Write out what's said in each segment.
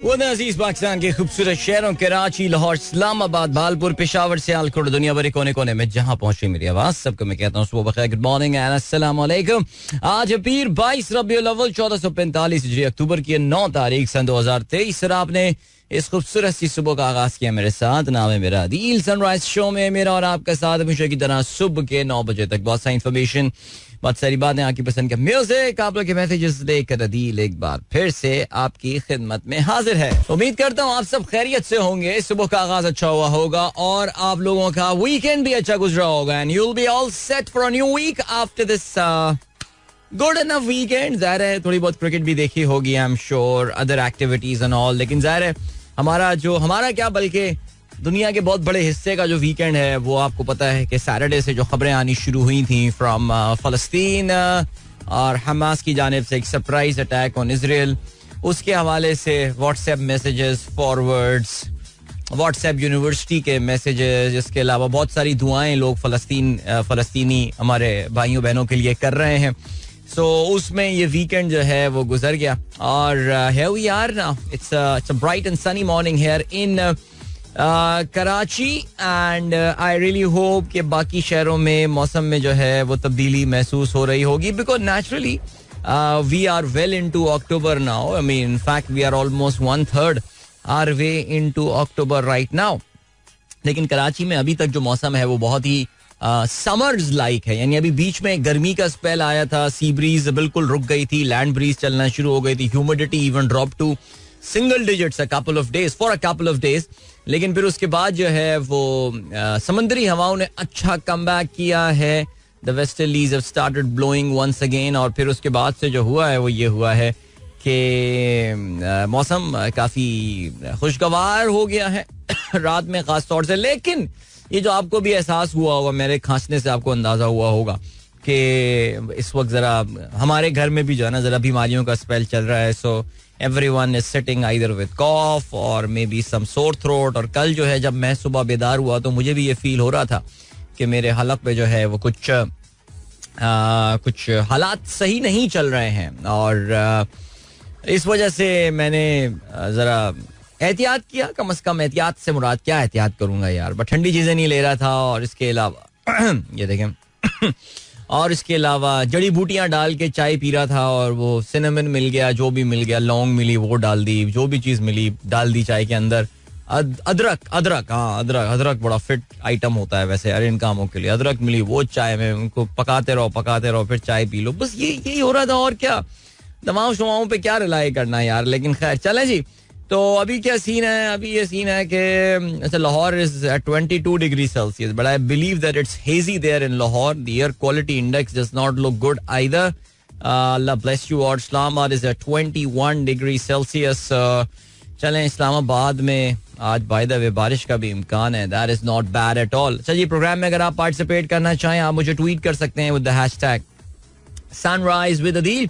वो अजीज पाकिस्तान के खूबसूरत शहरों कराची, लाहौर, इस्लामाबाद, भालपुर, पेशावर, सियालकोट, दुनिया भर के कोने कोने में जहां पहुंची मेरी आवाज, सबको मैं कहता हूँ सुबह बखैर, गुड मॉर्निंग एंड अस्सलाम वालेकुम। आज पीर 22 रबीउल अव्वल 1445 हिजरी, अक्टूबर की 9 तारीख सन 2023। सर आपने इस खूबसूरत सी सुबह का आगाज किया मेरे साथ। नाम है मेरा अदील। सनराइज शो में मेरा और आपका साथ हमेशा की तरह सुबह के 9 बजे तक। बहुत सारी इन्फॉर्मेशन, बहुत सारी बातें, आपकी पसंद का म्यूजिक, आप लोग के मैसेजेस लेकर अदील एक बार फिर से आपकी खिदमत में हाजिर है। उम्मीद करता हूँ आप सब खैरियत से होंगे, सुबह का आगाज अच्छा हुआ होगा और आप लोगों का वीकेंड भी अच्छा गुजरा होगा। And you will be all set for a new week after this good enough weekend. जाहिर है थोड़ी बहुत क्रिकेट भी देखी होगी, I am sure, other activities and all. लेकिन जाहिर है हमारा क्या बल्कि दुनिया के बहुत बड़े हिस्से का जो वीकेंड है वो आपको पता है कि सैटरडे से जो खबरें आनी शुरू हुई थी फ्रॉम फलस्तीन और हमास की जानिब से एक सरप्राइज अटैक ऑन इजराइल, उसके हवाले से WhatsApp messages, forwards, WhatsApp university के मैसेजेस, इसके अलावा बहुत सारी दुआएं लोग फलस्तीनी हमारे भाइयों बहनों के लिए कर रहे हैं। सो उसमें ये वीकेंड जो है वो गुजर गया और here we are now. It's a bright and sunny morning here in Karachi and I really hope कि बाकी शहरों में मौसम में जो है वो तब्दीली महसूस हो रही होगी, because naturally we are well into October now. I mean in fact we are almost 1/3 our way into October right now. लेकिन कराची में अभी तक जो मौसम है वो बहुत ही समर्स लाइक है। यानी अभी बीच में गर्मी का स्पेल आया था, सी ब्रीज बिल्कुल रुक गई थी, लैंड ब्रीज चलना शुरू हो गई थी, humidity even drop to single digits for a couple of days. लेकिन फिर उसके बाद जो है वो समंदरी हवाओं ने अच्छा कमबैक किया है। The westerlies have started blowing once again और फिर उसके बाद से जो हुआ है वो ये हुआ है कि मौसम काफी खुशगवार हो गया है रात में खास तौर से। लेकिन ये जो आपको भी एहसास हुआ होगा, मेरे खांसने से आपको अंदाजा हुआ होगा कि इस वक्त जरा हमारे घर में भी जो है ना जरा बीमारियों का स्पेल चल रहा है। सो everyone is sitting either with cough or maybe some sore throat। और कल जो है जब मैं सुबह बेदार हुआ तो मुझे भी ये फील हो रहा था कि मेरे हलक पे जो है वो कुछ हालात सही नहीं चल रहे हैं और इस वजह से मैंने जरा एहतियात किया। कम से कम एहतियात से मुराद क्या एहतियात करूंगा यार, बट ठंडी चीजें नहीं ले रहा था और इसके अलावा ये देखें और इसके अलावा जड़ी बूटियां डाल के चाय पी रहा था और वो सिनेमन मिल गया, जो भी मिल गया, लौंग मिली वो डाल दी, जो भी चीज मिली डाल दी चाय के अंदर। अदरक बड़ा फिट आइटम होता है वैसे यार इन कामों के लिए। अदरक मिली वो चाय में, उनको पकाते रहो फिर चाय पी लो, बस यही हो रहा था। और क्या दवाओं शवाओं पे क्या रिलाई करना यार। लेकिन खैर चले जी। तो अभी क्या सीन है, अभी ये सीन है कि अच्छा Lahore is at 22 degree Celsius, but I believe that it's hazy there in Lahore. The air quality index does not look good either. अल्लाह ब्लेस यू। और Islamabad is at 21 degree Celsius. चलें इस्लामाबाद में आज बाय द वे बारिश का भी इम्कान है, that is not bad at all. चलिए प्रोग्राम में अगर आप पार्टिसिपेट करना चाहें आप मुझे ट्वीट कर सकते हैं with the hashtag sunrise with Adeel.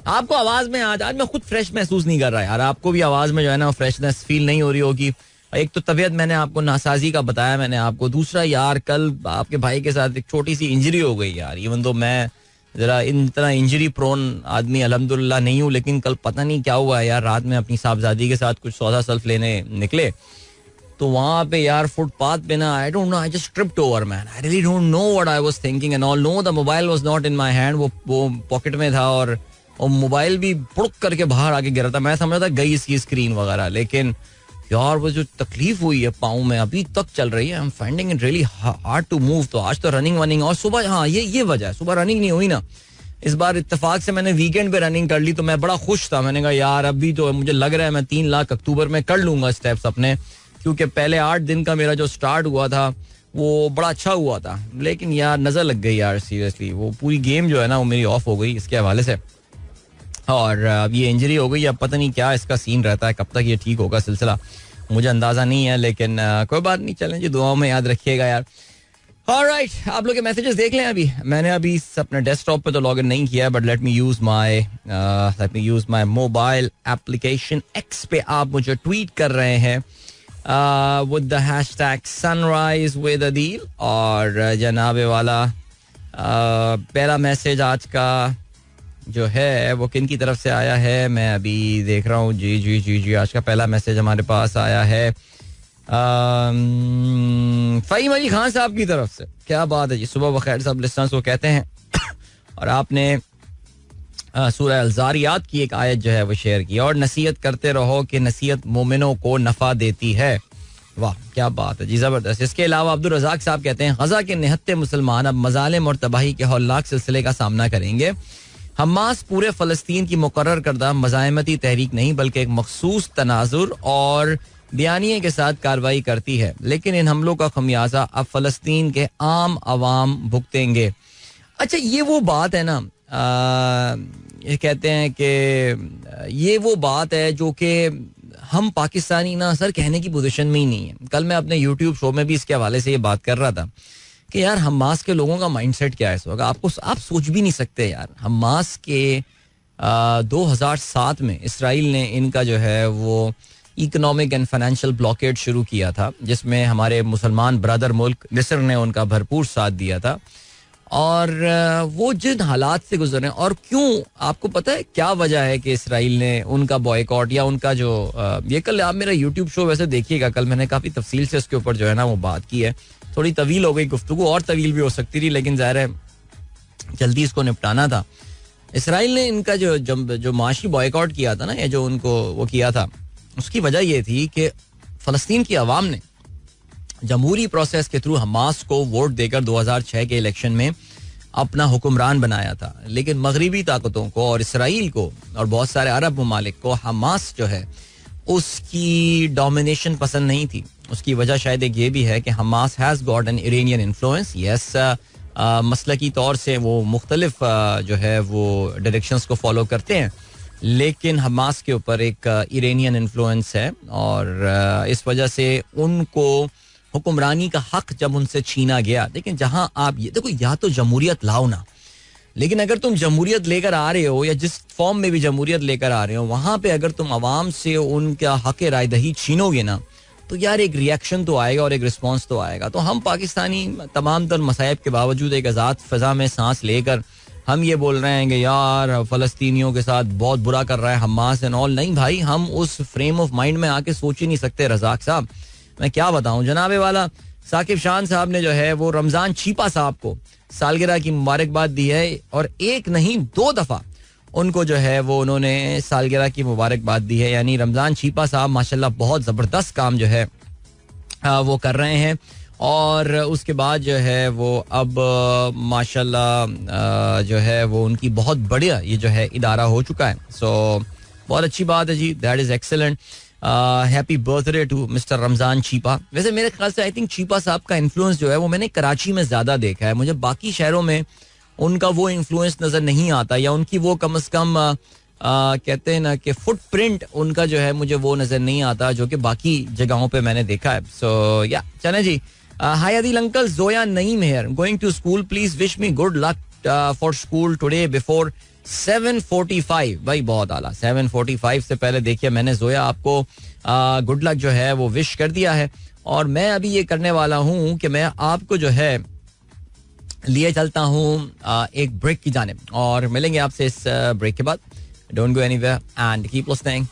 आपको आवाज में आज मैं खुद फ्रेश महसूस नहीं कर रहा यार, आपको भी आवाज में जो है ना फ्रेशनेस फील नहीं हो रही होगी। एक तो तबीयत मैंने आपको नासाजी का बताया मैंने आपको, दूसरा यार कल आपके भाई के साथ एक छोटी सी इंजरी हो गई यार। इवन तो मैं जरा इतना इंजरी प्रोन आदमी अल्हम्दुलिल्लाह नहीं हूँ, लेकिन कल पता नहीं क्या हुआ है यार, रात में अपनी साहबजादी के साथ कुछ सौदा सल्फ लेने निकले तो वहां पे यार फुटपाथ पे ना आई don't no, I just tripped over man. I really don't know what I was thinking and all. Know the mobile was not in my hand, वो पॉकेट में था और मोबाइल भी पुड़क करके बाहर आके गिरा था। मैं समझा था गई इसकी स्क्रीन वगैरह, लेकिन यार वो जो तकलीफ हुई है पाँव में अभी तक चल रही है। I am finding it really hard to move. तो आज तो रनिंग वनिंग और सुबह, हाँ ये वजह है, सुबह रनिंग नहीं हुई ना। इस बार इत्तेफाक से मैंने वीकेंड पे रनिंग कर ली तो मैं बड़ा खुश था। मैंने कहा यार अभी तो मुझे लग रहा है मैं 3 लाख अक्टूबर में कर लूंगा स्टेप्स अपने, क्योंकि पहले 8 दिन का मेरा जो स्टार्ट हुआ था वो बड़ा अच्छा हुआ था। लेकिन यार नजर लग गई यार सीरियसली, वो पूरी गेम जो है ना वो मेरी ऑफ हो गई इसके हवाले से। और अब ये इंजरी हो गई, अब पता नहीं क्या इसका सीन रहता है, कब तक ये ठीक होगा सिलसिला मुझे अंदाजा नहीं है। लेकिन कोई बात नहीं, चलें जी दुआओं में याद रखिएगा यार। ऑलराइट, आप लोग के मैसेजेस देख लें। अभी मैंने अपने डेस्कटॉप पे तो लॉगिन नहीं किया, but let me use my mobile application x पे आप मुझे ट्वीट कर रहे हैं with the hashtag sunrise with Adeel. और जनाबे वाला पहला मैसेज आज का जो है वो किन की तरफ से आया है, मैं अभी देख रहा हूँ. जी जी जी जी, आज का पहला मैसेज हमारे पास आया है फ़हीम अली खान साहब की तरफ से. क्या बात है जी, सुबह बखैर साहब लिस्टर्स को कहते हैं. और आपने सूरह अल-ज़ारियात की एक आयत जो है वो शेयर की, और नसीहत करते रहो कि नसीहत मोमिनों को नफ़ा देती है. वाह क्या बात है जी, ज़बरदस्त. इसके अलावा अब्दुल रज़ाक साहब कहते हैं गज़ा के निहत्ते मुसलमान अब मज़ालिम और तबाही के हौलनाक सिलसिले का सामना करेंगे. हमास पूरे फ़लस्तीन की मुकर्रर करदा मज़ाहमती तहरीक नहीं बल्कि एक मखसूस तनाजुर और बयानिए के साथ कार्रवाई करती है, लेकिन इन हमलों का खमियाजा अब फ़लस्तीन के आम आवाम भुगतेंगे. अच्छा, ये वो बात है ना, ये कहते हैं कि ये वो बात है जो कि हम पाकिस्तानी ना सर कहने की पोजीशन में ही नहीं है. कल मैं अपने YouTube शो में भी इसके हवाले से ये बात कर रहा था कि यार हमास के लोगों का माइंडसेट क्या है इस वक्त. आप सोच भी नहीं सकते यार. हमास के 2007 में इसराइल ने इनका जो है वो इकोनॉमिक एंड फाइनेंशियल ब्लॉकेड शुरू किया था, जिसमें हमारे मुसलमान ब्रदर मुल्क मिस्र ने उनका भरपूर साथ दिया था. और वो जिन हालात से गुजरे, और क्यों आपको पता है क्या वजह है कि इसराइल ने उनका बॉयकॉट या उनका जो ये कल आप मेरा यूट्यूब शो वैसे देखिएगा, कल मैंने काफ़ी तफसील से उसके ऊपर जो है ना वो बात की है. थोड़ी तवील हो गई गुफ्तगू, और तवील भी हो सकती थी, लेकिन ज़ाहिर है जल्दी इसको निपटाना था. इसराइल ने इनका जो माशी बॉयकॉट किया था ना, या जो उनको वो किया था, उसकी वजह ये थी कि फ़लस्तीन की आवाम ने जमहूरी प्रोसेस के थ्रू हमास को वोट देकर 2006 के इलेक्शन में अपना हुक्मरान बनाया था. लेकिन मगरिबी ताकतों को और इसराइल को और बहुत सारे अरब ममालिक को हमास जो है उसकी डोमिनेशन पसंद नहीं थी. उसकी वजह शायद एक ये भी है कि Hamas has got an Iranian influence. Yes, मसलकी तौर से वो मुख्तलिफ जो है वो डायरेक्शंस को फॉलो करते हैं, लेकिन हमास के ऊपर एक इरानियन इन्फ्लुएंस है, और इस वजह से उनको हुक्मरानी का हक जब उनसे छीना गया. लेकिन जहां आप ये देखो, या तो जमहूरियत लाओ ना, लेकिन अगर तुम जमहूरियत लेकर आ रहे हो या जिस फॉर्म में भी जमहूरियत लेकर आ रहे हो, वहां पे अगर तुम आवाम से उनका हक रायदही छीनोगे ना, तो यार एक रिएक्शन तो आएगा और एक रिस्पॉन्स तो आएगा. तो हम पाकिस्तानी तमाम तर मसाइब के बावजूद एक आज़ाद फ़ज़ा में सांस लेकर हम ये बोल रहे हैं कि यार फ़लस्तीनियों के साथ बहुत बुरा कर रहा है हमास एंड ऑल. नहीं भाई, हम उस फ्रेम ऑफ माइंड में आके सोच ही नहीं सकते. रज़ाक साहब मैं क्या बताऊं, जनाबे वाला साकिब शान साहब ने जो है वो रमजान छीपा साहब को सालगिरह की मुबारकबाद दी है, और एक नहीं 2 दफा उनको जो है वो उन्होंने सालगिरह की मुबारकबाद दी है. यानी रमजान छीपा साहब माशाल्लाह बहुत ज़बरदस्त काम जो है वो कर रहे हैं. और उसके बाद जो है वो अब माशाल्लाह जो है वो उनकी बहुत बढ़िया ये जो है इदारा हो चुका है. सो बहुत अच्छी बात है जी, that is excellent. Happy birthday to mister Ramzan Chhipa. वैसे मेरे ख्याल से आई थिंक छीपा साहब का इन्फ्लुएंस जो है वो मैंने कराची में ज़्यादा देखा है. मुझे बाकी शहरों में उनका वो इन्फ्लुएंस नज़र नहीं आता, या उनकी वो कम अज़ कम कहते हैं ना कि फुटप्रिंट उनका जो है मुझे वो नज़र नहीं आता जो कि बाकी जगहों पे मैंने देखा है. सो या चले जी. हाय Adil uncle, Zoya Naeem here, going to school, please wish me good luck for school today before 7:45. भाई बहुत आला. 7:45 से पहले देखिए मैंने जोया आपको गुड लक जो है वो विश कर दिया है, और मैं अभी ये करने वाला हूँ कि मैं आपको जो है लिए चलता हूँ एक ब्रेक की जानिब, और मिलेंगे आपसे इस ब्रेक के बाद. Don't go anywhere and keep listening.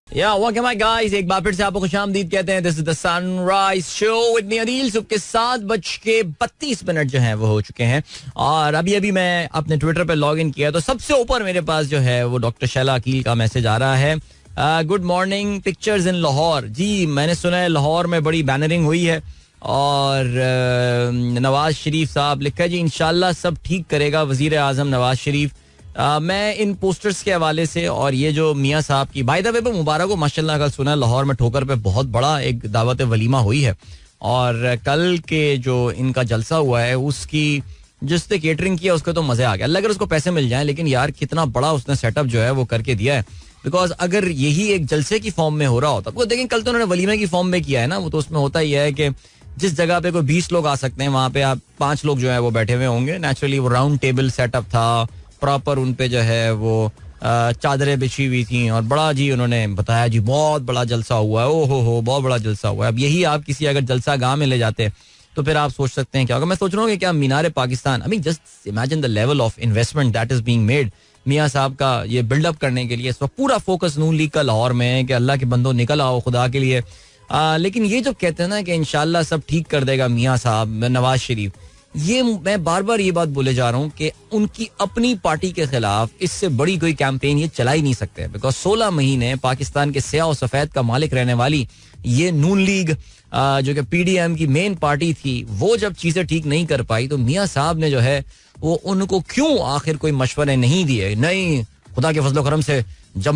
Welcome my guys, एक बार फिर से आपको खुशामदीद कहते हैं. This is the sunrise show with me Adeel. सुबह के 7:32 जो हैं वो हो चुके हैं, और अभी मैं अपने ट्विटर पे लॉग इन किया तो सबसे ऊपर मेरे पास जो है वो डॉक्टर शैला अकील का मैसेज आ रहा है. Good morning, pictures in Lahore. जी मैंने सुना है लाहौर में बड़ी बैनरिंग हुई है, और नवाज शरीफ साहब लिखा है जी इंशाल्लाह सब ठीक करेगा वजीर आजम नवाज शरीफ. मैं इन पोस्टर्स के हवाले से, और ये जो मियाँ साहब की बाय द वे पे मुबारक हो माशाल्लाह, कल सुना लाहौर में ठोकर पे बहुत बड़ा एक दावत वलीमा हुई है, और कल के जो इनका जलसा हुआ है उसकी जिसने केटरिंग किया उसको तो मजे आ गया. अल्लाह अगर उसको पैसे मिल जाए, लेकिन यार कितना बड़ा उसने सेटअप जो है वो करके दिया है. बिकॉज अगर यही एक जलसे की फॉर्म में हो रहा होता, देखें कल तो उन्होंने वलीमे की फॉर्म में किया है ना, वो तो उसमें होता ही है कि जिस जगह पे कोई 20 लोग आ सकते हैं वहां पे आप 5 लोग जो है वो बैठे हुए होंगे. नेचुरली वो राउंड टेबल सेटअप था प्रॉपर, उन पे जो है वो चादरें बिछी हुई थी, और बड़ा जी उन्होंने बताया जी बहुत बड़ा जलसा हुआ है. ओ हो बहुत बड़ा जलसा हुआ है. अब यही आप किसी अगर जलसा गांव में ले जाते तो फिर आप सोच सकते हैं क्या होगा. मैं सोच रहा हूँ कि क्या Minar Pakistan, I mean just imagine the level of investment that is being made मियाँ साहब का ये बिल्डअप करने के लिए. इस वक्त पूरा फोकस नून लीग का लाहौर में है कि अल्लाह के बंदो निकल आओ खुदा के लिए. लेकिन ये जो कहते हैं ना कि इंशाल्लाह सब ठीक कर देगा मियाँ साहब, नवाज शरीफ, ये मैं बार बार ये बात बोले जा रहा हूँ कि उनकी अपनी पार्टी के खिलाफ इससे बड़ी कोई कैंपेन ये चला ही नहीं सकते. बिकॉज 16 महीने पाकिस्तान के स्याह और सफेद का मालिक रहने वाली ये नून लीग जो कि पीडीएम की मेन पार्टी थी, वो जब चीजें ठीक नहीं कर पाई तो मियाँ साहब ने जो है वो उनको क्यों आखिर कोई मशवरे नहीं दिए. नहीं, खुदा के फजलो करम से जब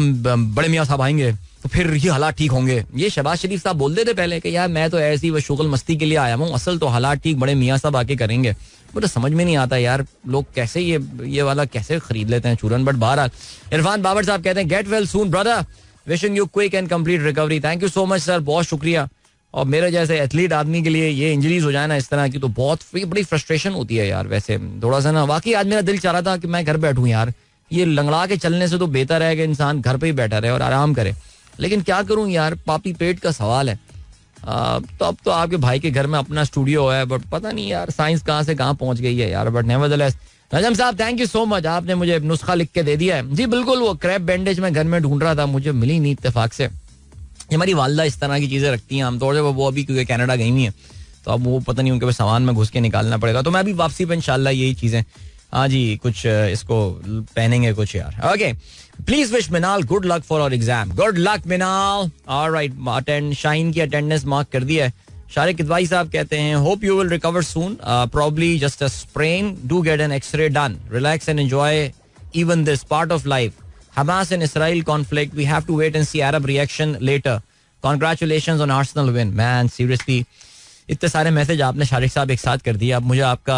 बड़े मियाँ साहब आएंगे तो फिर ये हालात ठीक होंगे. ये शहबाज शरीफ साहब बोलते थे पहले कि यार मैं तो ऐसी वो शुगल मस्ती के लिए आया हूँ, असल तो हालात ठीक बड़े मियाँ साहब आके करेंगे. मुझे समझ में नहीं आता यार लोग कैसे ये वाला कैसे खरीद लेते हैं चूरन. बट बहरहाल इरफान बाबर साहब कहते हैं gate well soon brother, wishing you quick and complete recovery. Thank you so much sir, बहुत शुक्रिया. और मेरे जैसे एथलीट आदमी के लिए ये इंजरीज हो जाए ना इस तरह की तो बहुत बड़ी फ्रस्ट्रेशन होती है यार. वैसे थोड़ा सा ना वाकई आज मेरा दिल चाह रहा था कि मैं घर बैठूं यार, ये लंगड़ा के चलने से तो बेहतर है कि इंसान घर पे ही बैठा रहे और आराम करे. लेकिन क्या करूं यार, पापी पेट का सवाल है. तो अब तो आपके भाई के घर में अपना स्टूडियो है, बट पता नहीं यार साइंस कहाँ से कहाँ पहुंच गई है यार. बट नेवरदलेस नजम साहब थैंक यू सो मच, आपने मुझे नुस्खा लिख के दे दिया है. जी बिल्कुल, वो क्रैप बैंडेज मैं घर में ढूंढ रहा था, मुझे मिली नहीं इत्तेफाक से. हमारी वालदा इस तरह की चीजें रखती हैं आमतौर से, वो अभी क्योंकि कनाडा गई हुई है तो अब वो पता नहीं उनके सामान में घुस के निकालना पड़ेगा. तो मैं अभी वापसी पे इंशाल्लाह यही चीजें हाँ जी कुछ इसको पहनेंगे कुछ यार. Okay, please wish Minal good luck for our exam. Good luck Minal. Alright, attend Shine की अटेंडेंस मार्क कर दिया है. शारिक किदवाई साहब कहते हैं hope you will recover soon, probably just a sprain, do get an x-ray done, relax and enjoy even this part of life. Hamas and Israel conflict, we have to wait and see Arab reaction later. Congratulations on Arsenal win. Man, seriously, इतने सारे message आपने शारिक साहब एक साथ कर दिए. अब मुझे आपका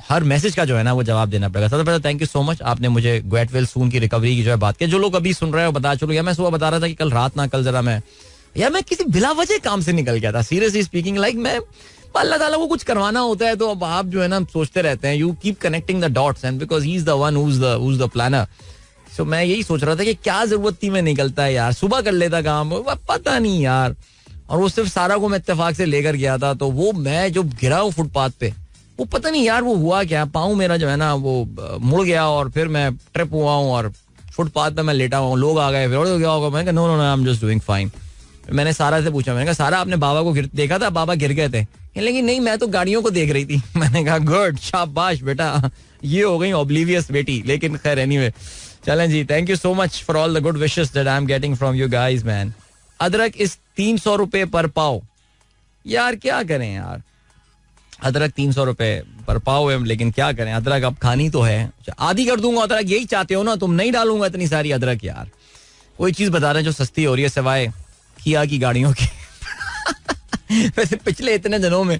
हर मैसेज का जो है ना वो जवाब देना पड़ेगा. सबसे पहले थैंक यू सो मच, आपने मुझे गेट वेल सून की रिकवरी की जो है बात की. जो लोग अभी सुन रहे हो बता चलो, या मैं सुबह बता रहा था कि कल रात ना कल जरा मैं किसी बिला वजह काम से निकल गया था. सीरियसली स्पीकिंग, लाइक मैं अल्लाह ताला को कुछ करवाना होता है तो अब आप जो है ना सोचते रहते हैं, you keep connecting the dots and because he is the one who is the planner. So मैं यही सोच रहा था कि क्या जरूरत थी मैं निकलता है यार, सुबह कर लेता काम, पता नहीं यार. और वो सिर्फ सारा को मैं इत्तेफाक से लेकर गया था, तो वो मैं जो गिरा हूँ फुटपाथ पे, वो पता नहीं यार वो हुआ क्या, पाँव मेरा जो है ना वो मुड़ गया और फिर मैं ट्रिप हुआ हूँ और फुटपाथ पे मैं लेटा हुआ. लोग आ गए, फिर क्या होगा, मैंने कहा no no I am just doing fine. मैंने सारा से पूछा, मैंने कहा सारा आपने बाबा को देखा था, बाबा गिर गए थे, लेकिन नहीं मैं तो गाड़ियों को देख रही थी. मैंने कहा गुड, शाबाश बेटा, ये हो गई ऑब्लिवियस बेटी. लेकिन खैर एनीवे, चलें जी, thank you so much for all the good wishes that I am getting from you guys man. अदरक इस 300 रुपए पर पाव, यार क्या करें यार, अदरक 300 रुपए पर पाव है, लेकिन क्या करें, अदरक अब खानी तो है. आधी कर दूंगा अदरक, यही चाहते हो ना तुम, नहीं डालूंगा इतनी सारी अदरक यार. कोई चीज बता रहे हैं जो सस्ती हो रही है सिवाय किया की गाड़ियों की. वैसे पिछले इतने दिनों में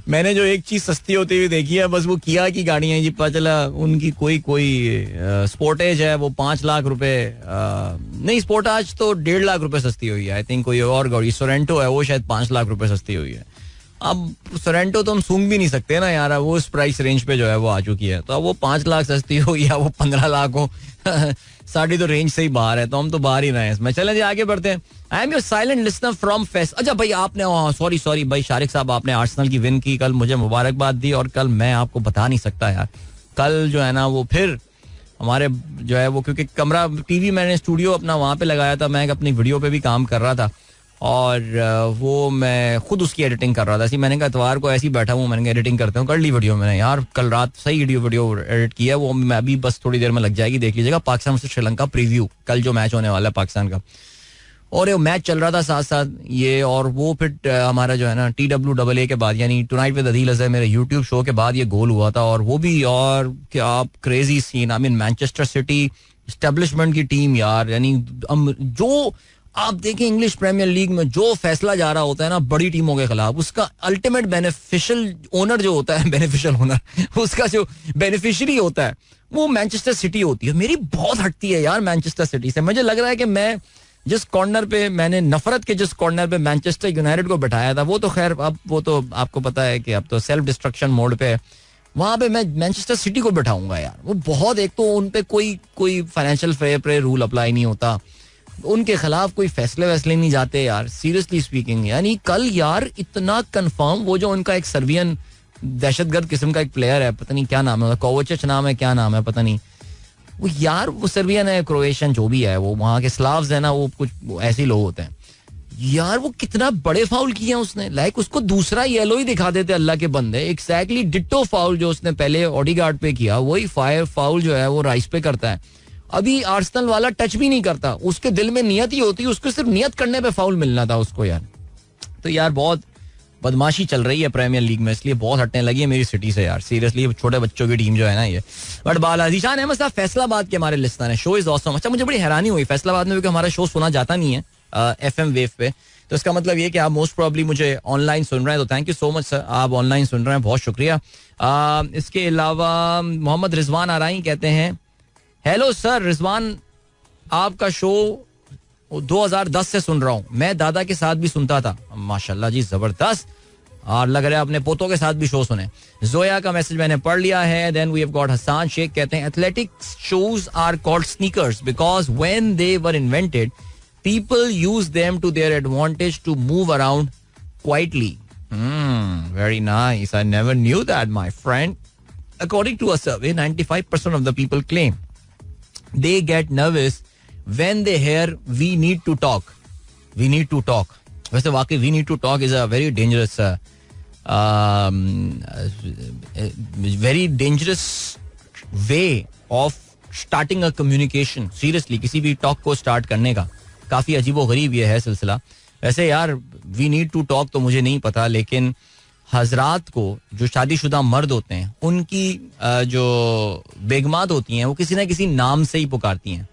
मैंने जो एक चीज सस्ती होती हुई देखी है बस वो किया की गाड़ियां जी. पता चला उनकी कोई स्पोर्टेज है वो 5 लाख रुपए, नहीं स्पोर्टाज तो 1.5 लाख रुपए सस्ती हुई है. आई थिंक कोई और गाड़ी सोरेंटो है वो शायद 5 लाख रुपए सस्ती हुई है. अब सोरेंटो तो हम सूंघ भी नहीं सकते ना यार, वो इस प्राइस रेंज पे जो है वो आ चुकी है. तो अब वो 5 लाख सस्ती हो या वो 15 लाख हो, साड़ी तो रेंज से ही बाहर है, तो हम तो बाहर ही रहे हैं इसमें. चलें जी आगे बढ़ते हैं. I am your silent listener from face. अच्छा भाई आपने सॉरी भाई शारिक साहब, आपने आर्सेनल की विन की कल, मुझे मुबारकबाद दी. और कल मैं आपको बता नहीं सकता यार, कल जो है ना वो फिर हमारे जो है वो, क्योंकि कमरा टीवी मैंने स्टूडियो अपना वहाँ पे लगाया था, मैं अपनी वीडियो पे भी काम कर रहा था और वो मैं खुद उसकी एडिटिंग कर रहा था. मैंने कहा इतवार को ऐसे ही बैठा हूँ, मैंने कहा एडिटिंग करते हूँ, कर ली वीडियो मैंने यार कल रात, सही वीडियो एडिट किया है वो. मैं अभी बस थोड़ी देर में लग जाएगी, देख लीजिएगा. पाकिस्तान से श्रीलंका प्रीव्यू, कल जो मैच होने वाला है पाकिस्तान का, और ये मैच चल रहा था साथ साथ ये. और वो फिर हमारा जो है ना TWAA के बाद, यानी टुनाइट विद अदील अज़हर, मेरे यूट्यूब शो के बाद ये गोल हुआ था. और वो भी और क्या crazy scene, I mean Manchester City establishment की टीम यार, यानी जो आप देखें इंग्लिश प्रीमियर लीग में जो फैसला जा रहा होता है ना बड़ी टीमों के खिलाफ, उसका अल्टीमेट बेनिफिशियल ओनर जो होता है, बेनिफिशियल ओनर, उसका जो बेनिफिशियरी होता है वो मैनचेस्टर सिटी होती है. मेरी बहुत हटती है यार मैनचेस्टर सिटी से. मुझे लग रहा है कि मैं जिस कॉर्नर पे, मैंने नफरत के जिस कॉर्नर पे मैनचेस्टर यूनाइटेड को बैठाया था, वो तो खैर अब वो तो आपको पता है कि अब तो सेल्फ डिस्ट्रक्शन मोड पे है. वहां पे मैं मैनचेस्टर सिटी को बैठाऊंगा यार. वो बहुत, एक तो उन पे कोई financial fair play rule apply नहीं होता, उनके खिलाफ कोई फैसले वैसले नहीं जाते यार, सीरियसली स्पीकिंग. यानी कल यार इतना कंफर्म, वो जो उनका एक सर्बियन दहशतगर्द किस्म का एक प्लेयर है, पता नहीं क्या नाम है, कोवचिच नाम है, क्या नाम है पता नहीं, वो यार वो सर्बियन है, क्रोएशियन जो भी है, वो वहाँ के स्लाव्स है ना, वो कुछ ऐसे ही लोग होते हैं यार. वो कितना बड़े फाउल किए हैं उसने, लाइक उसको दूसरा येलो ही दिखा देते अल्लाह के बंदे. एग्जैक्टली डिट्टो फाउल जो उसने पहले ऑडीगार्ड पे किया, वही फाउल जो है वो राइस पे करता है. अभी आर्सेनल वाला टच भी नहीं करता, उसके दिल में नियत ही होती है, उसको सिर्फ नियत करने पे फाउल मिलना था उसको यार. तो यार बहुत बदमाशी चल रही है प्रीमियर लीग में, इसलिए बहुत हटने लगी है मेरी सिटी से यार, सीरियसली छोटे बच्चों की टीम जो है ना ये. बट जीशान अहमद साहब फैसलाबाद के हमारे लिस्टर हैं, शो इज ऑसम. अच्छा मुझे बड़ी हैरानी हुई फैसलाबाद में, क्योंकि हमारा शो सुना जाता नहीं है FM वेव पे, तो इसका मतलब ये कि आप मोस्ट प्रॉब्ली मुझे ऑनलाइन सुन रहे हैं, तो thank you so much sir, आप ऑनलाइन सुन रहे हैं, बहुत शुक्रिया. इसके अलावा मोहम्मद रिजवान आराई कहते हैं, हेलो सर रिजवान, आपका शो 2010 से सुन रहा हूँ, मैं दादा के साथ भी सुनता था. माशाल्लाह जी, जबरदस्त. और लग रहा है अपने पोतों के साथ भी शो सुने. जोया का मैसेज मैंने पढ़ लिया है. Then we have got Hasan Sheikh, कहते हैं athletics shoes are called sneakers because when they were invented people use them to their advantage to move around quietly. Very nice. I never knew that, my friend. According to a survey, 95% of the people claim they get nervous when they hear "we need to talk." We need to talk. वैसे वाकई we need to talk is a very dangerous way of starting a communication. Seriously, किसी भी talk को start करने का काफी अजीबोगरीब ये है सिलसिला. वैसे यार वी नीड टू टॉक तो मुझे नहीं पता, लेकिन हजरात को जो शादीशुदा मर्द होते हैं उनकी जो बेगमात होती हैं वो किसी ना किसी नाम से ही पुकारती हैं.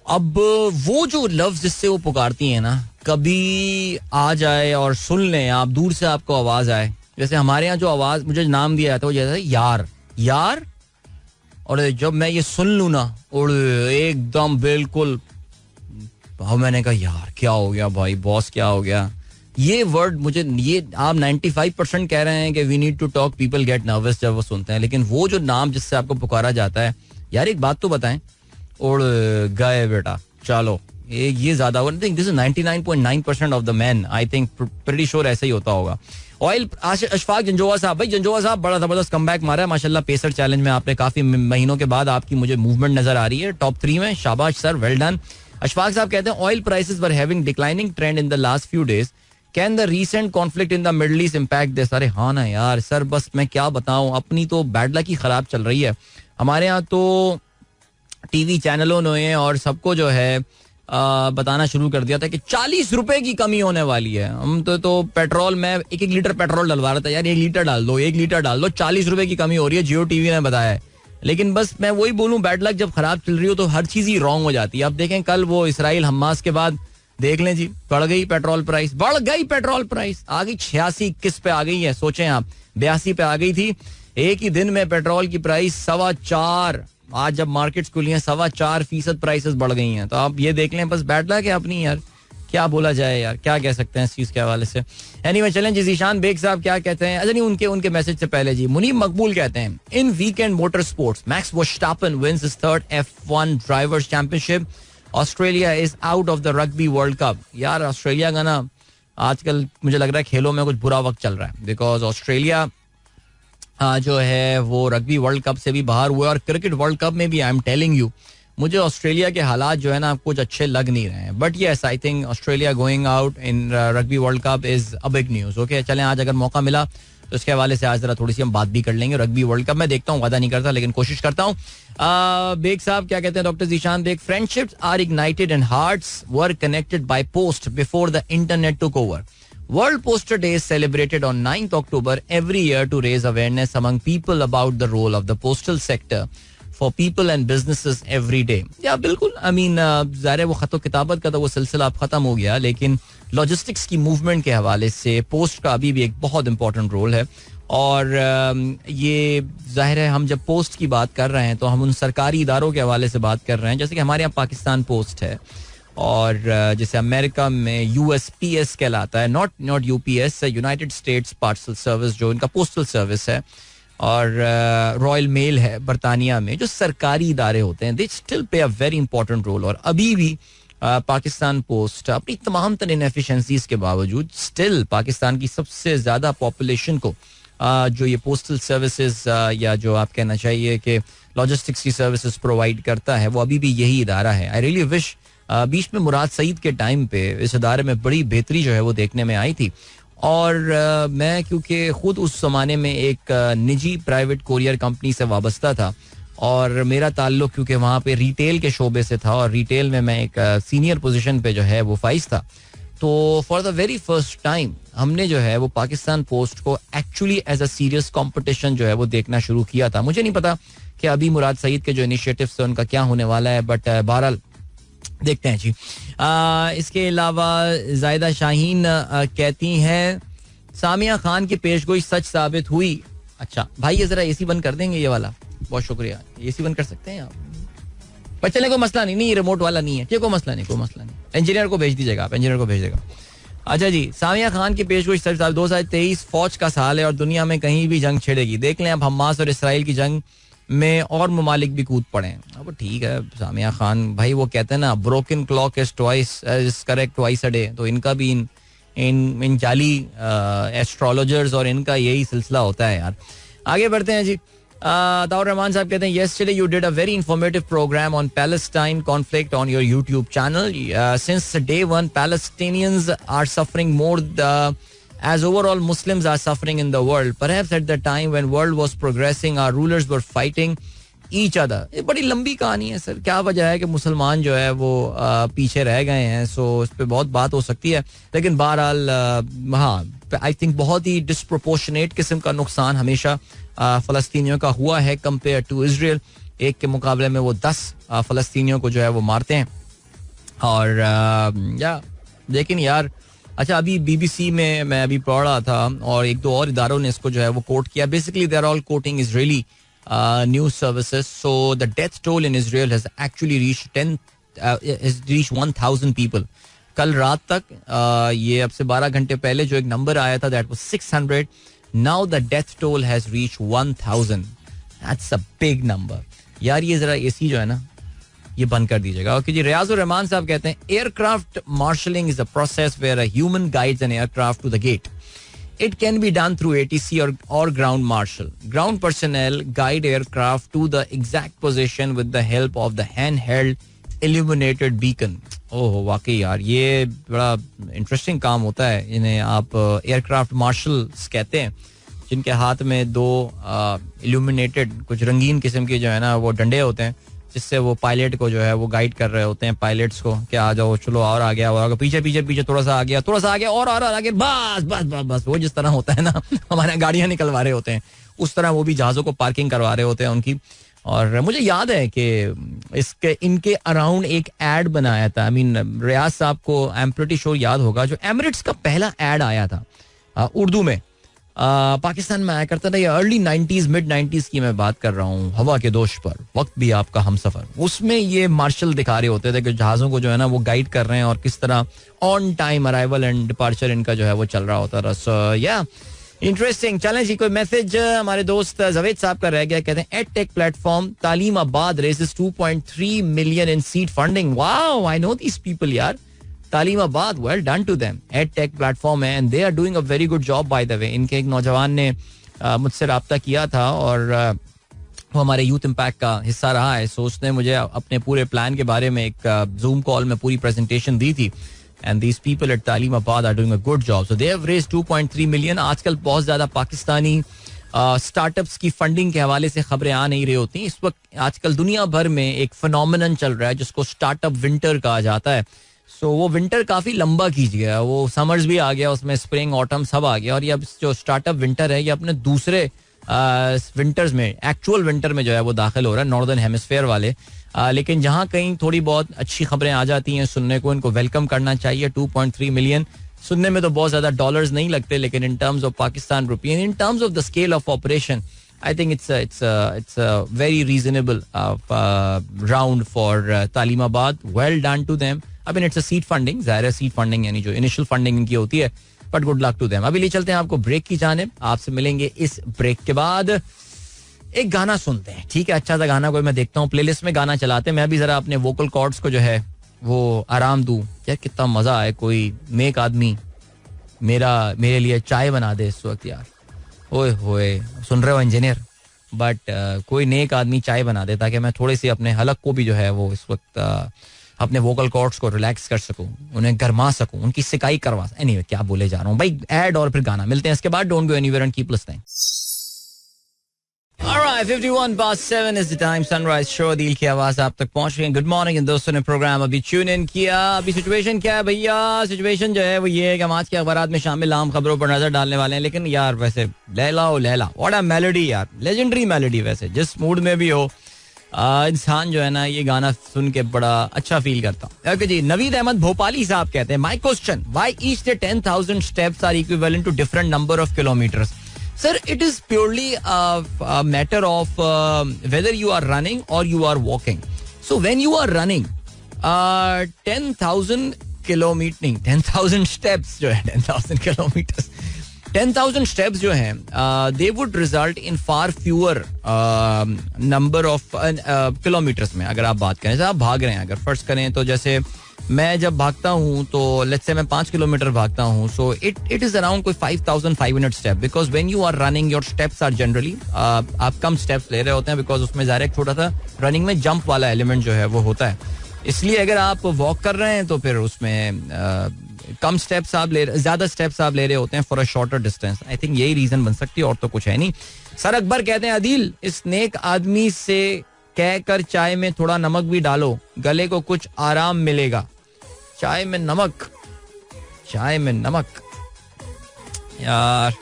अब वो जो लफ्ज जिससे वो पुकारती हैं ना, कभी आ जाए और सुन लें आप, दूर से आपको आवाज आए, जैसे हमारे यहाँ जो आवाज मुझे नाम दिया जाता है वो जैसे यार यार, और जब मैं ये सुन लूँ ना और एकदम बिल्कुल, मैंने कहा यार क्या हो गया भाई, बॉस क्या हो गया. ये वर्ड मुझे, ये आप 95% कह रहे हैं कि we need to talk, people get nervous जब वो सुनते हैं, लेकिन वो जो नाम जिससे आपको पुकारा जाता है, यार एक बात तो बताएं, उड़ गए बेटा चलो, ये ज्यादा, I think this is 99.9% of the man, I think pretty sure ऐसा ही होता होगा. ऑयल अशफाक जंजोवा साहब, भाई जंजोवा साहब बड़ा जबरदस्त कमबैक मारा है माशाल्लाह. पेसर चैलेंज में आपने काफी महीनों के बाद आपकी मुझे मूवमेंट नजर आ रही है टॉप 3 में, शाबाश सर, वेल डन. अशफाक साहब कहते हैं oil prices were having declining trend in the last few days, can the recent conflict in the middle east impact this. अरे हाँ ना यार सर, बस मैं क्या बताऊं, अपनी तो बैड लक ही खराब चल रही है. हमारे यहाँ तो टीवी चैनलों ने और सबको जो है बताना शुरू कर दिया था कि 40 रुपए की कमी होने वाली है. हम तो पेट्रोल में 1 लीटर पेट्रोल डलवा रहा था यार, 1 लीटर डाल दो, 1 लीटर डाल दो, 40 रुपए की कमी हो रही है, जियो टीवी ने बताया है. लेकिन बस मैं वही बोलूं, बैड लक जब खराब चल रही हो तो हर चीज ही रॉन्ग हो जाती है. अब देखें कल वो इसराइल हमास के बाद देख लें जी, बढ़ गई पेट्रोल प्राइस, बढ़ गई पेट्रोल प्राइस, आ गई 86-21 पे आ गई है. सोचें आप 82 पे आ गई थी. एक ही दिन में पेट्रोल की प्राइस 4.25, आज जब मार्केट्स खुली हैं 4.25% प्राइसेस बढ़ गई हैं. तो आप ये देख लें, बस बैड लक है अपनी यार, क्या बोला जाए यार, क्या कह सकते हैं इस चीज के हवाले से. एनीवे चलें जी, जीशान बेग साहब क्या कहते हैं. अच्छा नहीं, उनके मैसेज से पहले जी मुनीब मकबूल कहते हैं, in weekend motor sports Max Verstappen wins his 3rd F1 drivers championship, Australia is out of the rugby World Cup. यार ऑस्ट्रेलिया का ना आजकल मुझे लग रहा है खेलों में कुछ बुरा वक्त चल रहा है, बिकॉज ऑस्ट्रेलिया जो है वो रग्बी वर्ल्ड कप से भी बाहर हुआ, और क्रिकेट वर्ल्ड कप में भी आई एम टेलिंग यू मुझे ऑस्ट्रेलिया के हालात जो है ना कुछ अच्छे लग नहीं रहे हैं. But yes I think Australia going out in rugby World Cup is a big news. Okay चलें, आज अगर मौका मिला तो इसके हवाले से आज जरा थोड़ी सी हम बात भी कर लेंगे. रग्बी वर्ल्ड कप मैं देखता हूँ, वादा नहीं करता लेकिन कोशिश करता हूँ. बेग साहब क्या कहते हैं, doctor Zeeshan Baig, friendships are ignited and hearts were connected by post before the internet took over. World Poster Day is celebrated on 9th October every year to raise awareness among people about the role of the postal sector for people and businesses every day. या बिल्कुल, I mean ज़ाहिर है वो खतो किताबत का तो वो सिलसिला अब खत्म हो गया, लेकिन लॉजिस्टिक्स की मूवमेंट के हवाले से पोस्ट का अभी भी एक बहुत इंपॉर्टेंट रोल है. और ये जाहिर है हम जब पोस्ट की बात कर रहे हैं तो हम उन सरकारी इदारों के हवाले से बात कर रहे हैं, जैसे कि हमारे यहाँ पाकिस्तान पोस्ट है, और जैसे अमेरिका में USPS कहलाता है, not UPS, United states parcel service जो इनका पोस्टल सर्विस है, और रॉयल मेल है बरतानिया में. जो सरकारी इदारे होते हैं they still play a very important role. और अभी भी पाकिस्तान पोस्ट अपनी तमाम तरह इनएफिशिएंसीज के बावजूद स्टिल पाकिस्तान की सबसे ज़्यादा पॉपुलेशन को जो ये पोस्टल सर्विसेज या जो आप कहना चाहिए कि लॉजिस्टिक्स की सर्विसेज प्रोवाइड करता है, वो अभी भी यही इदारा है. आई रियली विश बीच में मुराद सईद के टाइम पे इस इदारे में बड़ी बेहतरी जो है वो देखने में आई थी. और मैं क्योंकि खुद उस ज़माने में एक निजी प्राइवेट कोरियर कंपनी से वाबस्ता था और मेरा ताल्लुक क्योंकि वहाँ पे रिटेल के शोबे से था और रिटेल में मैं एक सीनियर पोजीशन पे जो है वो फाइज था, तो for the very first time हमने जो है वो पाकिस्तान पोस्ट को actually as a serious competition जो है वो देखना शुरू किया था. मुझे नहीं पता कि अभी मुराद सईद के जो इनिशिएटिव्स थे उनका क्या होने वाला है, बट बहरहाल देखते हैं जी. इसके अलावा जायदा शाहीन कहती हैं सामिया खान की पेशगोई सच साबित हुई. अच्छा भाई ये जरा एसी बंद कर देंगे ये वाला, बहुत शुक्रिया. एसी बंद कर सकते हैं आप, पर चले कोई मसला नहीं, रिमोट वाला नहीं है, कोई मसला नहीं. इंजीनियर को भेज दीजिएगा, आप इंजीनियर को भेज देगा. अच्छा जी, सामिया खान की पेशगोई सच साबित. 2023 फौज का साल है और दुनिया में कहीं भी जंग छिड़ेगी. देख लें अब हमास और इसराइल की जंग में और ममालिक भी कूद पड़े. अब ठीक है सामिया खान भाई, वो कहते हैं ना broken clock is twice is correct twice a day, तो इनका भी इन जाली एस्ट्रोलॉजर्स और इनका यही सिलसिला होता है यार. आगे बढ़ते हैं जी. ताउर रहमान साहब कहते हैं yesterday you did a very informative program on Palestine conflict on your YouTube channel. Since day one Palestinians are suffering more as overall Muslims are suffering in the world. Perhaps at the time when world was progressing our rulers were fighting each other. ये बड़ी लंबी कहानी है sir, क्या वजह है कि मुसलमान जो है वो पीछे रह गए हैं. सो इस पे बहुत बात हो सकती है, लेकिन बहरहाल हाँ आई थिंक बहुत ही डिस्प्रोपोर्शनेट किस्म का नुकसान हमेशा फ़लस्तीनियों का हुआ है कंपेयर टू इजराइल. एक के मुकाबले में वो 10 फ़लस्तीनियों को जो है वो मारते हैं. और लेकिन यार अच्छा अभी BBC में मैं अभी पढ़ रहा था और एक दो और इदारों ने इसको जो है वो कोट किया. Basically they are all quoting Israeli news services. So the death toll in Israel has actually reached 1000 people. कल रात तक ये अब से 12 घंटे पहले जो एक नंबर आया था that was 600. Now the death toll has reached 1000. That's a big number यार. ये जरा एसी जो है ना ये बंद कर दीजिएगा. ओके जी. रियाजुर रहमान साहब कहते हैं aircraft marshalling is a process where a human guides an aircraft to the gate. It can be done through ATC or ground marshal. Ground personnel guide aircraft to the exact position with the help of the handheld illuminated beacon. ओह वाकई यार ये बड़ा interesting काम होता है. इन्हें आप aircraft marshals कहते हैं, जिनके हाथ में 2 इल्यूमिनेटेड कुछ रंगीन किस्म के जो है ना वो डंडे होते हैं, जिससे वो पायलट को जो है वो गाइड कर रहे होते हैं पायलट्स को कि आ जाओ, चलो और आ गया, और पीछे पीछे पीछे थोड़ा सा आ गया और आगे बस बस बस बस. वो जिस तरह होता है ना हमारे गाड़ियां निकलवा रहे होते हैं, उस तरह वो भी जहाज़ों को पार्किंग करवा रहे होते हैं उनकी. और मुझे याद है कि इनके अराउंड एक एड बनाया था. आई मीन रियाज साहब को आई एम प्रीटी श्योर याद होगा, जो एमिरेट्स का पहला एड आया था उर्दू में पाकिस्तान में आया करता था. ये अर्ली 90s मिड 90s की मैं बात कर रहा हूँ. हवा के दोष पर वक्त भी आपका हमसफर, उसमें ये मार्शल दिखा रहे होते थे कि जहाज़ों को जो है ना वो गाइड कर रहे हैं और किस तरह on time arrival and departure इनका जो है वो चल रहा होता था. सो या इंटरेस्टिंग. चलें जी, कोई मैसेज हमारे दोस्त जावेद साहब का रह गया. कहते हैं edtech platform Taleemabad raises 2.3 million in seed funding. Wow, I know these people यार. Taleemabad, well done to them. Edtech platform है and they are doing a very good job by the way. इनके एक नौजवान ने मुझसे रब्ता किया था और वो हमारे यूथ इम्पैक्ट का हिस्सा रहा है. सो उसने मुझे अपने पूरे प्लान के बारे में एक जूम कॉल में पूरी प्रेजेंटेशन दी थी. And these people at Taleemabad are doing a good job. So they have raised 2.3 million. आजकल बहुत ज़्यादा पाकिस्तानी स्टार्टअप्स की फंडिंग के हवाले से खबरें आ नहीं रही होती. इस वक्त आजकल दुनिया भर में एक फिनोमिनन चल रहा है जिसको स्टार्टअप विंटर कहा जाता है. सो वो विंटर काफ़ी लंबा खींच गया, वो समर्स भी आ गया, उसमें स्प्रिंग ऑटम सब आ गया. और ये अब जो स्टार्टअप विंटर है ये अपने दूसरे विंटर्स में, एक्चुअल विंटर में जो है वो दाखिल हो रहा है, नॉर्दर्न हेमिस्फेयर वाले. लेकिन जहाँ कहीं थोड़ी बहुत अच्छी खबरें आ जाती हैं सुनने को, इनको वेलकम करना चाहिए. 2.3 मिलियन सुनने में तो बहुत ज़्यादा डॉलर्स नहीं लगते, लेकिन in terms of Pakistan rupee, in terms of the scale of operation, I think it's very reasonable round for Taleemabad. Well done to them. I mean it's a seed funding, ज़ाहिर है सीड फंडिंग यानी जो initial funding इनकी होती है, but good luck to them. अभी ले चलते हैं आपको ब्रेक की जानिब. आपसे मिलेंगे इस ब्रेक के बाद. एक गाना सुनते हैं, ठीक है? अच्छा सा गाना कोई मैं देखता हूँ प्लेलिस्ट में गाना चलाते हैं. मैं भी जरा अपने वोकल कॉर्ड्स को जो है वो आराम दूं. यार कितना मजा आए कोई नेक आदमी मेरे लिए चाय बना दे इस वक्त यार. ओए होए, सुन रहे हो इंजीनियर, बट कोई नेक आदमी चाय बना दे ताकि मैं थोड़ी सी अपने हलक को भी जो है वो इस वक्त अपने वोकल कॉर्ड्स को रिलैक्स कर सकूं, उन्हें गरमा सकूं, उनकी सिकाई करवा. एनीवे क्या बोले जा रहा हूं भाई. एड और फिर गाना मिलते हैं इसके बाद. Don't go anywhere and keep listening. Alright, 51 past 7 is the time. Sunrise Show दिल की आवाज आप तक पहुंच रही है. गुड मॉर्निंग दोस्तों ने प्रोग्राम अभी ट्यून इन किया. अभी सिचुएशन क्या है भैया? सिचुएशन जो है वो ये है कि हम आज के अखबारात में शामिल आम खबरों पर नजर डालने वाले हैं. लेकिन यार वैसे लैला ओ लैला, व्हाट अ मेलोडी यार, लेजेंडरी मेलोडी. वैसे जिस मूड में भी हो इंसान जो है ना ये गाना सुन के बड़ा अच्छा फील करता हूँ. ओके जी, नवीद अहमद भोपाली साहब कहते हैं, my question, why each day 10,000 steps are equivalent to different number of kilometres? Sir, it is purely a matter of whether you are running or you are walking. So when you are running, 10,000 kilometers, 10,000 steps जो है 10,000 kilometers, 10,000 steps जो हैं they would result in far fewer number of kilometers में. अगर आप बात करें, जैसे आप भाग रहे हैं, अगर फर्स्ट करें तो जैसे मैं जब भागता हूँ तो लेट्स से मैं 5 किलोमीटर भागता हूँ, सो इट इज अराउंड कोई 5,500 step. Because when you are running your steps are generally, आप कम स्टेप्स ले रहे होते हैं बिकॉज उसमें ज़ाहिर एक छोटा सा रनिंग में जंप वाला एलिमेंट जो है वो होता है. इसलिए अगर आप वॉक कर रहे हैं तो फिर उसमें कम स्टेप्स आप ज़्यादा स्टेप्स आप ले रहे होते हैं for a shorter distance. I think यही रीज़न बन सकती है और तो कुछ है नहीं. सर अकबर कहते हैं, अदील इस नेक आदमी से कह कर चाय में थोड़ा नमक भी डालो, गले को कुछ आराम मिलेगा. चाय में नमक, चाय में नमक यार.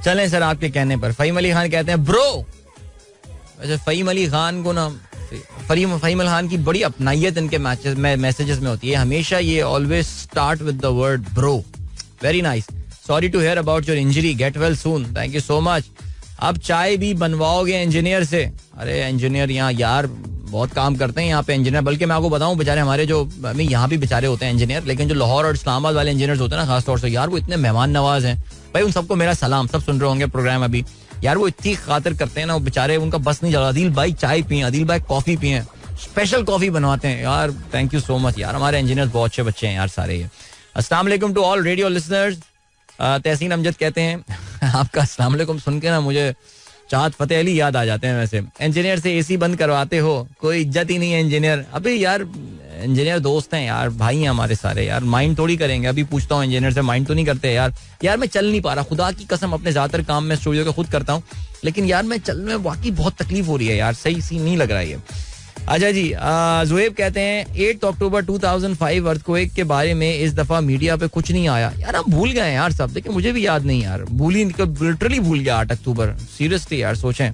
चलें सर आपके कहने पर. फहीम अली खान कहते हैं, ब्रो, वैसे फहीम अली खान को ना, फहीम अली खान की बड़ी अपनाइयत इनके मैसेजेस में होती है हमेशा. ये always start with the word bro. Very nice. Sorry to hear about your injury, get well soon. Thank you so much. अब चाय भी बनवाओगे इंजीनियर से? अरे इंजीनियर यहाँ यार बहुत काम करते हैं यहाँ पे इंजीनियर. बल्कि मैं आपको बताऊं, बेचारे हमारे जो यहाँ भी बेचारे होते हैं इंजीनियर, लेकिन जो लाहौर और इस्लामाबाद वाले इंजीनियर्स होते हैं ना खासतौर से, यार वो इतने मेहमान नवाज हैं भाई. उन सबको मेरा सलाम. सब सुन रहे होंगे प्रोग्राम अभी. यार वो इतनी खातिर करते हैं ना, वो बेचारे, उनका बस नहीं चला. अदील भाई चाय पिए, अदील भाई कॉफी पिए, स्पेशल कॉफी बनवाते हैं यार. थैंक यू सो मच यार. हमारे इंजीनियर्स बहुत अच्छे बच्चे हैं यार सारे. अस्सलाम वालेकुम टू ऑल रेडियो लिसनर्स. तहसीन अमजद कहते हैं, आपका अस्सलाम वालेकुम सुन के ना मुझे चाहत फतेह अली याद आ जाते हैं. वैसे इंजीनियर से एसी बंद करवाते हो, कोई इज्जत ही नहीं है इंजीनियर. अभी यार इंजीनियर दोस्त हैं यार, भाई हैं हमारे सारे यार. माइंड थोड़ी करेंगे. अभी पूछता हूँ इंजीनियर से, माइंड तो नहीं करते यार. यार मैं चल नहीं पा रहा, खुदा की कसम. अपने ज्यादातर काम में स्टूडियो के खुद करता हूँ, लेकिन यार मैं चलने में वाकई बहुत तकलीफ हो रही है यार. सही सी नहीं लग रहा है ये. अच्छा जी, जुएब कहते हैं 8 अक्टूबर 2005 अर्थक्वेक के बारे में इस दफा मीडिया पे कुछ नहीं आया. यार हम भूल गए यार सब, लेकिन मुझे भी याद नहीं यार. लिटरली भूल गया 8 अक्टूबर. सीरियसली यार सोचें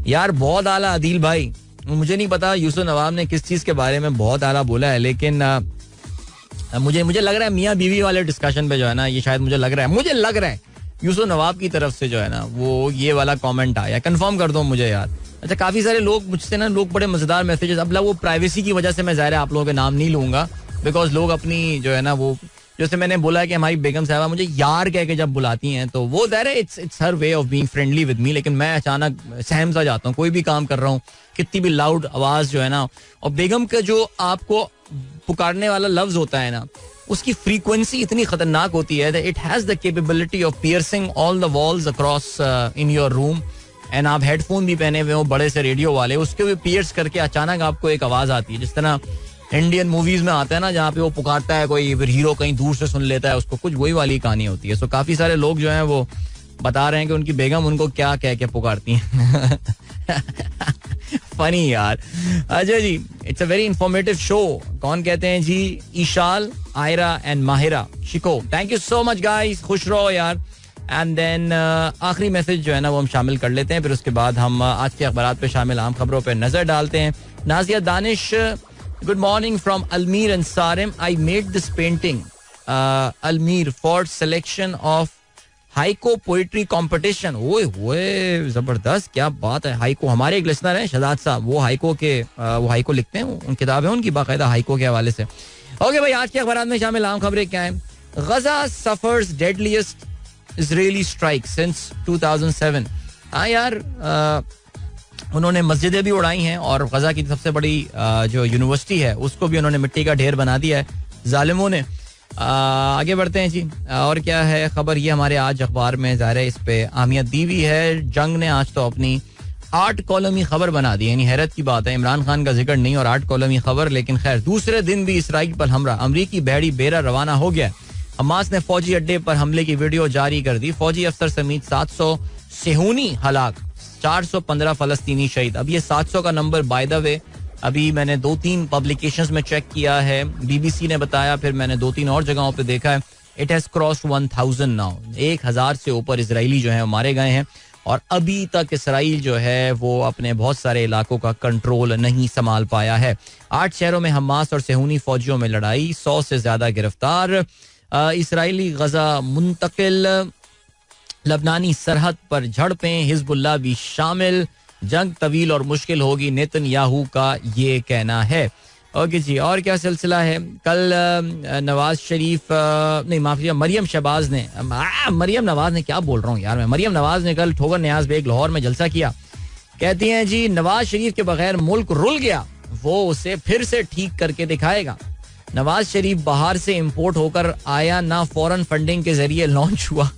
यार. बहुत आला अदील भाई. मुझे नहीं पता यूसुफ नवाब ने किस चीज के बारे में बहुत आला बोला है, लेकिन मुझे लग रहा है मियाँ बीवी वाले डिस्कशन पे जो है ना, ये शायद मुझे लग रहा है यूसुफ नवाब की तरफ से जो है ना वो ये वाला कॉमेंट आया. कंफर्म कर दो मुझे यार. अच्छा, काफी सारे लोग मुझसे ना, लोग बड़े मजेदार मैसेजेस. अब वो प्राइवेसी की वजह से मैं ज़ाहिर है आप लोगों के नाम नहीं लूंगा, बिकॉज लोग अपनी जो है ना वो, जैसे मैंने बोला कि हमारी बेगम साहबा मुझे यार कह के जब बुलाती हैं तो वो ज़ाहिर है it's her way of being friendly with me. लेकिन मैं अचानक सहम सा जाता हूँ, कोई भी काम कर रहा हूँ, कितनी भी लाउड आवाज़ जो है ना, और बेगम का जो आपको पुकारने वाला लफ्ज होता है ना, उसकी फ्रीक्वेंसी इतनी खतरनाक होती है that it has the capability of piercing all the walls across in your room. And आप हेडफोन भी पहने हुए हो बड़े से रेडियो वाले, उसके भी पियर्स करके अचानक आपको एक आवाज आती है, जिस तरह इंडियन मूवीज में आता है ना, जहाँ पे वो पुकारता है कोई, फिर हीरो कहीं दूर से सुन लेता है उसको. कुछ वही वाली कहानी होती है. सो काफी सारे लोग जो हैं वो बता रहे हैं कि उनकी बेगम उनको क्या कह के पुकारती हैं. फनी यार. अच्छा जी, it's a very informative show. कौन कहते हैं जी? Eshal, Aira and Mahira Shiko. Thank you so much guys. खुश रहो यार. एंड देन आखिरी मैसेज जो है ना वो हम शामिल कर लेते हैं, फिर उसके बाद हम आज के अखबारात पे शामिल आम खबरों पे नजर डालते हैं. Nazia Danish, good morning from Almir and Sarim. I made this painting Almir for selection of haiku poetry competition. ओए होए, जबरदस्त, क्या बात है. हाइको हमारे एक लिसनर हैं शहजाद साहब, वो हाइको लिखते हैं, उन किताबें उनकी बाकायदा हाइको के हवाले से. ओके भाई, आज के अखबारात में शामिल आम खबरें क्या है? Gaza suffers deadliest Israeli strike since 2007. हाँ यार, उन्होंने मस्जिदें भी उड़ाई हैं और गजा की सबसे बड़ी जो यूनिवर्सिटी है उसको भी उन्होंने मिट्टी का ढेर बना दिया है जालिमों ने। आगे बढ़ते हैं जी। और क्या है खबर, ये हमारे आज अखबार में ज़ाहिर है इस पे अहमियत दी हुई है। जंग ने आज तो अपनी 8 कॉलमी खबर बना दी, यानी हैरत की बात है, इमरान खान का जिक्र नहीं और 8 कॉलमी खबर। लेकिन खैर दूसरे दिन भी इसराइल पर हमला, अमरीकी बहरी बेरा रवाना हो गया। हमास ने फौजी अड्डे पर हमले की वीडियो जारी कर दी। फौजी अफसर समेत 700 सेहूनी हलाक, 415 फलस्तीनी शहीद। अब ये 700 का नंबर बाय द वे अभी मैंने 2-3 पब्लिकेशंस में चेक किया है, BBC ने बताया, फिर मैंने 2-3 और जगहों पे देखा है। इट हैज क्रॉस्ड 1000 नाउ, 1000 से ऊपर इजरायली जो है मारे गए हैं और अभी तक इसराइल जो है वो अपने बहुत सारे इलाकों का कंट्रोल नहीं संभाल पाया है। 8 शहरों में हमास और सेहूनी फौजियों में लड़ाई, 100 से ज्यादा गिरफ्तार। इसराइली गजा मुंतकिल, लबनानी सरहद पर झड़पें, हिजबुल्लाह भी शामिल, जंग तवील और मुश्किल होगी, नेतन्याहू का ये कहना है। ओके जी, और क्या सिलसिला है। कल नवाज शरीफ नहीं माफी मरियम शहबाज ने, मरियम नवाज ने, क्या बोल रहा हूँ यार मैं, मरियम नवाज ने कल ठोकर न्याज बेग लाहौर में जलसा किया। कहती हैं जी नवाज शरीफ के बगैर मुल्क रुल गया, वो उसे फिर से ठीक करके दिखाएगा। नवाज शरीफ बाहर से इंपोर्ट होकर आया ना, फॉरेन फंडिंग के जरिए लॉन्च हुआ,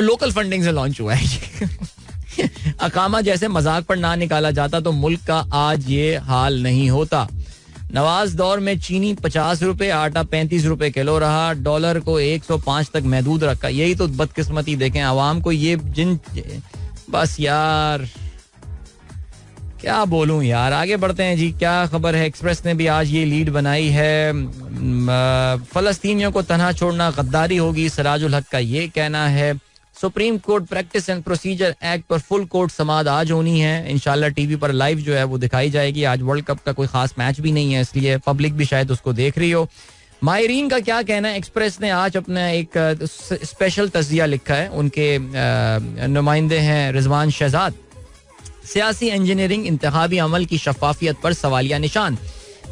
लोकल फंडिंग से लॉन्च हुआ है। अकामा जैसे मजाक पर ना निकाला जाता तो मुल्क का आज ये हाल नहीं होता। नवाज दौर में चीनी 50 रुपए, आटा 35 रुपए किलो रहा, डॉलर को 105 तक महदूद रखा। यही तो बदकिस्मती देखें आवाम को, ये जिन बस यार क्या बोलूं यार। आगे बढ़ते हैं जी, क्या खबर है। एक्सप्रेस ने भी आज ये लीड बनाई है, फलस्तीनियों को तन्हा छोड़ना गद्दारी होगी, सिराजुल हक का ये कहना है। Supreme court practice and procedure act पर फुल कोर्ट समाअत आज होनी है, इंशाल्लाह टीवी पर लाइव जो है वो दिखाई जाएगी। आज वर्ल्ड कप का कोई खास मैच भी नहीं है, इसलिए पब्लिक भी शायद उसको देख रही हो। माहिरीन का क्या कहना है, एक्सप्रेस ने आज अपना एक स्पेशल तज़किया लिखा है। उनके नुमाइंदे हैं रिजवान शहजाद। सियासी इंजीनियरिंग इंतखाबी अमल की शफाफियत पर सवालिया निशान।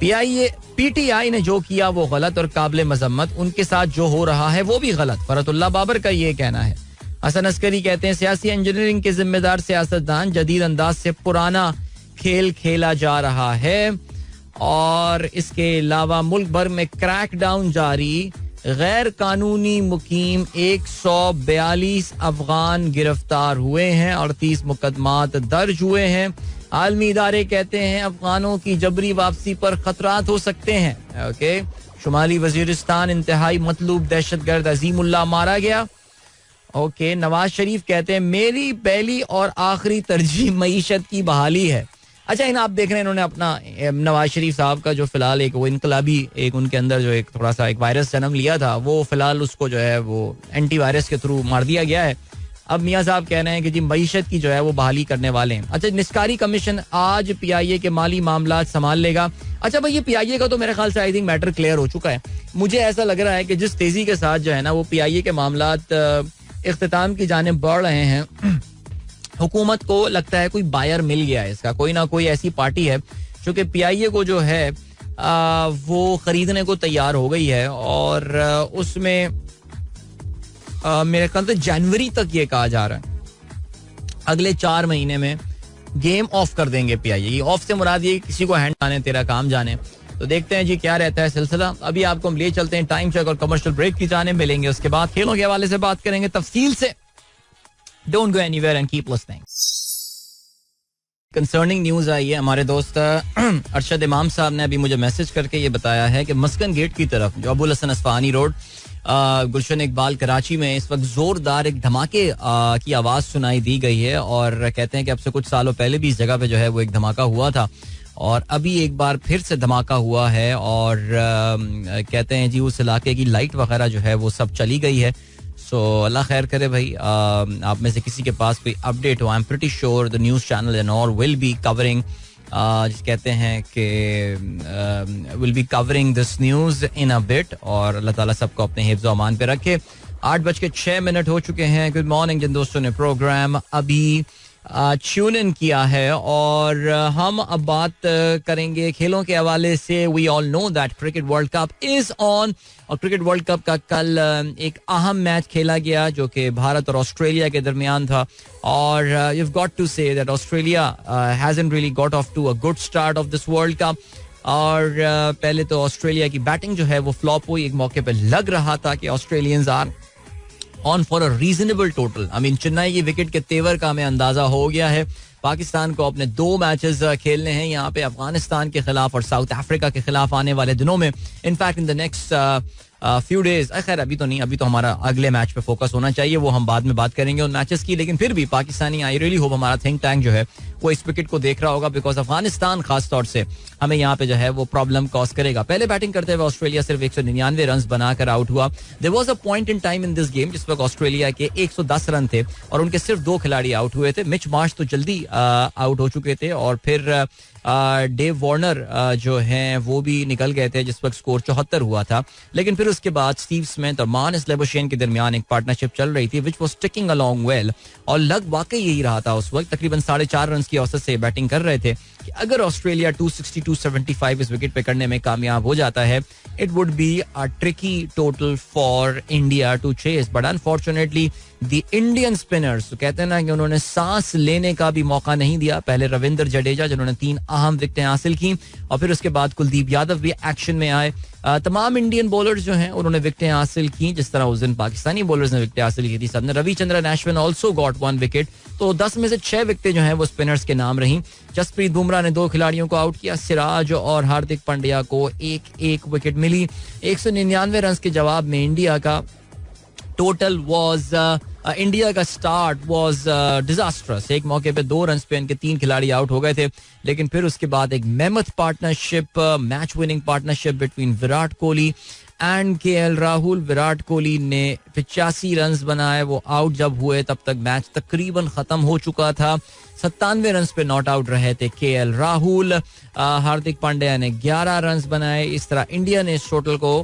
PTI ने जो किया वो गलत और काबिल मजम्मत, उनके साथ जो हो रहा है वो भी गलत। फरतुल्लाह बाबर का ये कहना है। हसन अस्करी कहते हैं सियासी इंजीनियरिंग के जिम्मेदार सियासतदान, जदीद अंदाज से पुराना खेल खेला जा रहा है। और इसके अलावा मुल्क भर में क्रैकडाउन जारी, गैर कानूनी मुकीम 142 अफगान गिरफ्तार हुए हैं और 30 मुकदमात दर्ज हुए हैं। आलमी इदारे कहते हैं अफगानों की जबरी वापसी पर खतरात हो सकते हैं। ओके, शुमाली वजीरिस्तान इंतहाई मतलूब दहशतगर्द अजीमुल्लाह मारा गया। ओके, नवाज शरीफ कहते हैं मेरी पहली और आखिरी तरजीह मईशत की बहाली है। अच्छा, इन आप देख रहे हैं इन्होंने अपना नवाज शरीफ साहब का जो फिलहाल एक वो इनकलाबी एक उनके अंदर जो एक थोड़ा सा एक वायरस जन्म लिया था, वो फिलहाल उसको जो है वो एंटी वायरस के थ्रू मार दिया गया है। अब मियाँ साहब कह रहे हैं कि जी मईशत की जो है वो बहाली करने वाले हैं। अच्छा, निस्कारी कमीशन आज PIA के माली मामला संभाल लेगा। अच्छा भाई, ये PIA का तो मेरे ख्याल से आई थिंक मैटर क्लियर हो चुका है। मुझे ऐसा लग रहा है कि जिस तेजी के साथ जो है ना वो PIA के मामला इख्तिताम की जानिब बढ़ रहे हैं, हुकूमत को लगता है कोई बायर मिल गया है इसका, कोई ना कोई ऐसी पार्टी है जो कि PIA को जो है वो खरीदने को तैयार हो गई है। और उसमें मेरे ख्याल से जनवरी तक ये कहा जा रहा है अगले 4 महीने में गेम ऑफ कर देंगे PIA। ये ऑफ से मुराद ये किसी को हैंड आने तेरा काम जाने। तो देखते हैं जी क्या रहता है सिलसिला। अभी आपको हम ले चलते हैं टाइम चेक और कमर्शियल ब्रेक की जाने, मिलेंगे उसके बाद खेलों के हवाले से बात करेंगे तफसील से। Don't go anywhere and keep listening. Concerning news आई है, हमारे दोस्त अरशद इमाम साहब ने अभी मुझे मैसेज करके ये बताया है कि मस्कन गेट की तरफ जो अबुल हसन अस्फहानी रोड गुलशन इकबाल कराची में इस वक्त जोरदार एक धमाके की आवाज सुनाई दी गई है। और कहते हैं कि अब से कुछ सालों पहले भी इस जगह पे जो है वो एक धमाका हुआ था और अभी एक बार फिर से धमाका हुआ है। और कहते हैं जी उस इलाके की लाइट वगैरह जो है वो सब चली गई है। सो अल्लाह खैर करे भाई। आप में से किसी के पास कोई अपडेट हो, I am pretty sure the news channel and all will be covering, कहते हैं कि will be covering this news in a bit. और अल्लाह ताला सबको अपने हिफ्ज़ व अमान पे रखे। 8:06 हो चुके हैं। गुड मॉर्निंग जिन दोस्तों ने प्रोग्राम अभी ट्यून इन किया है और हम अब बात करेंगे खेलों के हवाले से. We all know that cricket World Cup is on और क्रिकेट वर्ल्ड कप का कल एक अहम मैच खेला गया जो कि भारत और ऑस्ट्रेलिया के दरमियान था और you have got to say that Australia hasn't really got off to a good start of this World Cup. और पहले तो ऑस्ट्रेलिया की बैटिंग जो है वो फ्लॉप हुई. एक मौके पे लग रहा था कि Australians are on for a reasonable total. I mean Chennai की विकेट के तेवर का हमें अंदाजा हो गया है. पाकिस्तान को अपने 2 मैचेस खेलने हैं यहाँ पे, अफगानिस्तान के खिलाफ और साउथ अफ्रीका के खिलाफ आने वाले दिनों में. In fact in the next few days, खैर अभी तो नहीं, अभी तो हमारा अगले मैच पे फोकस होना चाहिए, वो हम बाद में बात करेंगे उन मैचेस की. लेकिन फिर भी पाकिस्तानी, आई रियली होप हमारा थिंक टैंक जो है वो इस विकेट को देख रहा होगा बिकॉज अफगानिस्तान खास तौर से हमें यहाँ पे जो है वो प्रॉब्लम कॉज करेगा. पहले बैटिंग करते हुए ऑस्ट्रेलिया सिर्फ 199 रन बनाकर आउट हुआ. There was a point in time in this game जिस वक्त ऑस्ट्रेलिया के 110 रन थे और उनके सिर्फ 2 खिलाड़ी आउट हुए थे. मिच मार्श तो जल्दी आउट हो चुके थे और फिर डेव वार्नर जो हैं वो भी निकल गए थे जिस वक्त स्कोर 74 हुआ था. लेकिन फिर उसके बाद स्टीव स्मिथ और मार्नस लेबोशेन के दरमियान एक पार्टनरशिप चल रही थी which was ticking along well और लग वाकई यही रहा था. उस वक्त तकरीबन 4.5 रन की औसत से बैटिंग कर रहे थे कि अगर ऑस्ट्रेलिया 260-275 इस विकेट पे करने में कामयाब हो जाता है it would be a tricky total for India to chase. But unfortunately the Indian spinners, कहते हैं ना कि उन्होंने सांस लेने का भी मौका नहीं दिया. पहले रविंद्र जडेजा जिन्होंने 3 अहम विकेटें हासिल की और फिर उसके बाद कुलदीप यादव भी एक्शन में आए. तमाम इंडियन बॉलर्स जो हैं उन्होंने विकेटें हासिल की जिस तरह उस दिन पाकिस्तानी बॉलर्स ने विकेटें हासिल की थी. सबने Ravichandran Ashwin also got 1 wicket. तो 10 में से 6 विकेटें जो हैं वो स्पिनर्स के नाम रहीं. जसप्रीत बुमराह ने 2 खिलाड़ियों को आउट किया. सिराज और हार्दिक पांड्या को एक विकेट मिली. 199 रन के जवाब में इंडिया का टोटल वॉज इंडिया का स्टार्ट वॉज डिजास्ट्रस. एक मौके पे 2 रन पे इनके 3 खिलाड़ी आउट हो गए थे. लेकिन फिर उसके बाद एक मेहमत partnership, match winning partnership between Virat Kohli and KL Rahul. Virat Kohli ने 85 रन बनाए. वो आउट जब हुए तब तक मैच तकरीबन खत्म हो चुका था. 97 रन पे नॉट आउट रहे थे केएल राहुल. हार्दिक पांड्या ने 11 रन बनाए. इस तरह इंडिया ने इस टोटल को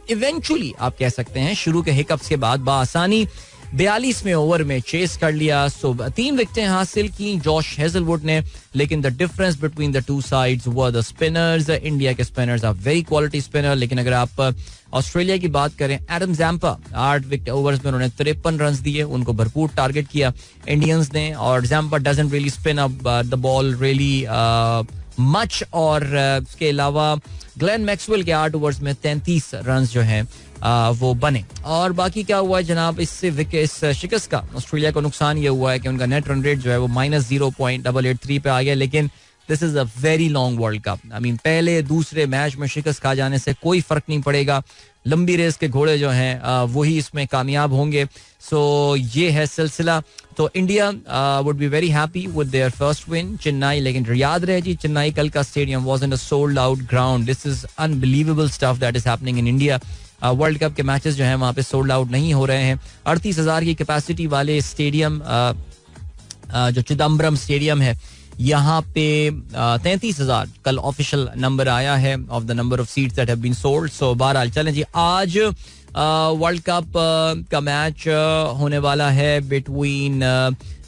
इवेंचुअली आप कह सकते हैं शुरू के हिकअप्स के बाद बाआसानी 42वें ओवर में चेस कर लिया. सो 3 विकेटें हासिल की जॉश हेजलवुड ने. लेकिन the difference between the 2 sides were the spinners. India के spinners are very quality spinner. लेकिन अगर आप ऑस्ट्रेलिया की बात करें, एडम जैम्पा 8 विकेट ओवर्स में उन्होंने 53 रन दिए. उनको भरपूर टारगेट किया इंडियंस ने. और Zampa doesn't really spin up the ball really much. और इसके अलावा ग्लेन मैक्सवेल के 8 ओवर्स में 33 रन जो हैं वो बने. और बाकी क्या हुआ है जनाब, इससे इस शिकस्त का ऑस्ट्रेलिया को नुकसान ये हुआ है कि उनका नेट रन रेट जो है वो -0.883 पे आ गया. लेकिन this is a very long world cup. I mean पहले दूसरे मैच में शिकस्त खा जाने से कोई फर्क नहीं पड़ेगा. लंबी रेस के घोड़े जो हैं वही इसमें कामयाब होंगे. सो ये है सिलसिला. तो India would be very happy with their first win. Chennai, लेकिन याद रहे जी, चेन्नई कल का stadium was in a sold out ground. This is unbelievable stuff that is happening in India. World cup के मैचेस जो हैं वहाँ पे सोल्ड आउट नहीं हो रहे हैं. 38,000 की कैपेसिटी वाले स्टेडियम जो चिदम्बरम स्टेडियम है यहाँ पे 33,000 कल ऑफिशियल नंबर आया है of the number of seats that have been sold. So बहरहाल चलें जी, आज वर्ल्ड कप का मैच होने वाला है between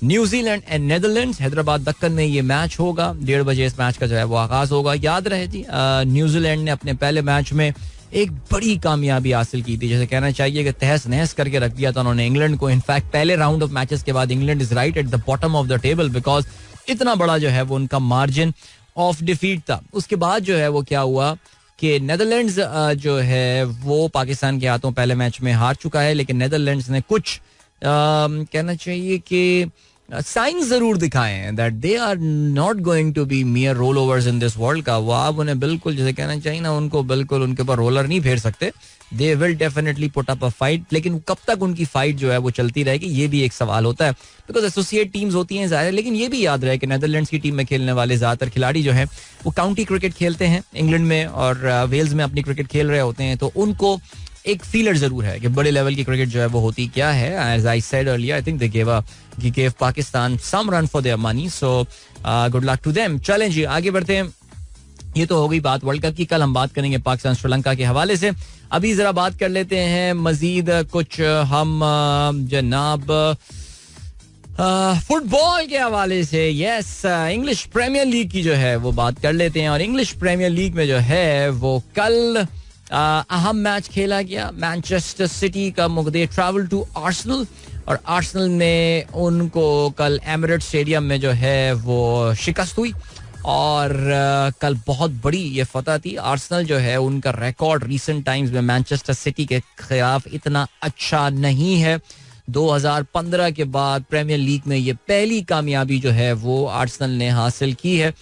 New Zealand and Netherlands. Hyderabad Deccan में ये मैच होगा. 1:30 बजे इस मैच का जो है वो आगाज होगा. याद रहे जी, न्यूजीलैंड ने अपने पहले मैच में एक बड़ी कामयाबी हासिल की थी. जैसे कहना चाहिए कि तहस नहस करके रख दिया था उन्होंने इंग्लैंड को. इनफैक्ट पहले राउंड ऑफ मैचेस के बाद England is right at the bottom of the table because इतना बड़ा जो है वो उनका मार्जिन ऑफ डिफीट था. उसके बाद जो है वो क्या हुआ कि नेदरलैंड्स जो है वो पाकिस्तान के हाथों पहले मैच में हार चुका है. लेकिन नेदरलैंड्स ने कुछ कहना चाहिए कि साइंस जरूर दिखाए हैं that they are not going to be mere roll overs in this World Cup. वो आप उन्हें बिल्कुल जैसे कहना चाहिए ना, उनको बिल्कुल उनके ऊपर रोलर नहीं फेर सकते. They will definitely put up a fight. लेकिन कब तक उनकी फाइट जो है वो चलती रहेगी ये भी एक सवाल होता है बिकॉज एसोसिएट टीम्स होती हैं ज़ाहिर. लेकिन ये भी याद रहे कि नेदरलैंड्स की टीम में खेलने वाले ज़्यादातर खिलाड़ी जो हैं वो काउंटी क्रिकेट खेलते हैं इंग्लैंड में और वेल्स में अपनी क्रिकेट खेल रहे होते हैं. तो उनको एक फीलर जरूर है कि बड़े लेवल की क्रिकेट जो है वो होती क्या है. As I said earlier, I think they gave Pakistan some run for their money. So good luck to them. चलें जी आगे बढ़ते हैं. ये तो हो गई बात वर्ल्ड कप की. कल हम बात करेंगे पाकिस्तान श्रीलंका के हवाले से. अभी जरा बात कर लेते हैं मजीद कुछ हम जनाब फुटबॉल के हवाले से यस, इंग्लिश प्रीमियर लीग की जो है वो बात कर लेते हैं. और इंग्लिश प्रीमियर लीग में जो है वो कल अहम मैच खेला गया. मैनचेस्टर सिटी का दे ट्रैवल टू आर्सेनल और आर्सेनल ने उनको कल एमिरेट्स स्टेडियम में जो है वो शिकस्त हुई. और कल बहुत बड़ी ये फतह थी. आर्सेनल जो है उनका रिकॉर्ड रीसेंट टाइम्स में मैनचेस्टर सिटी के खिलाफ इतना अच्छा नहीं है. 2015 के बाद प्रीमियर लीग में ये पहली कामयाबी जो है वो आर्सेनल ने हासिल की है.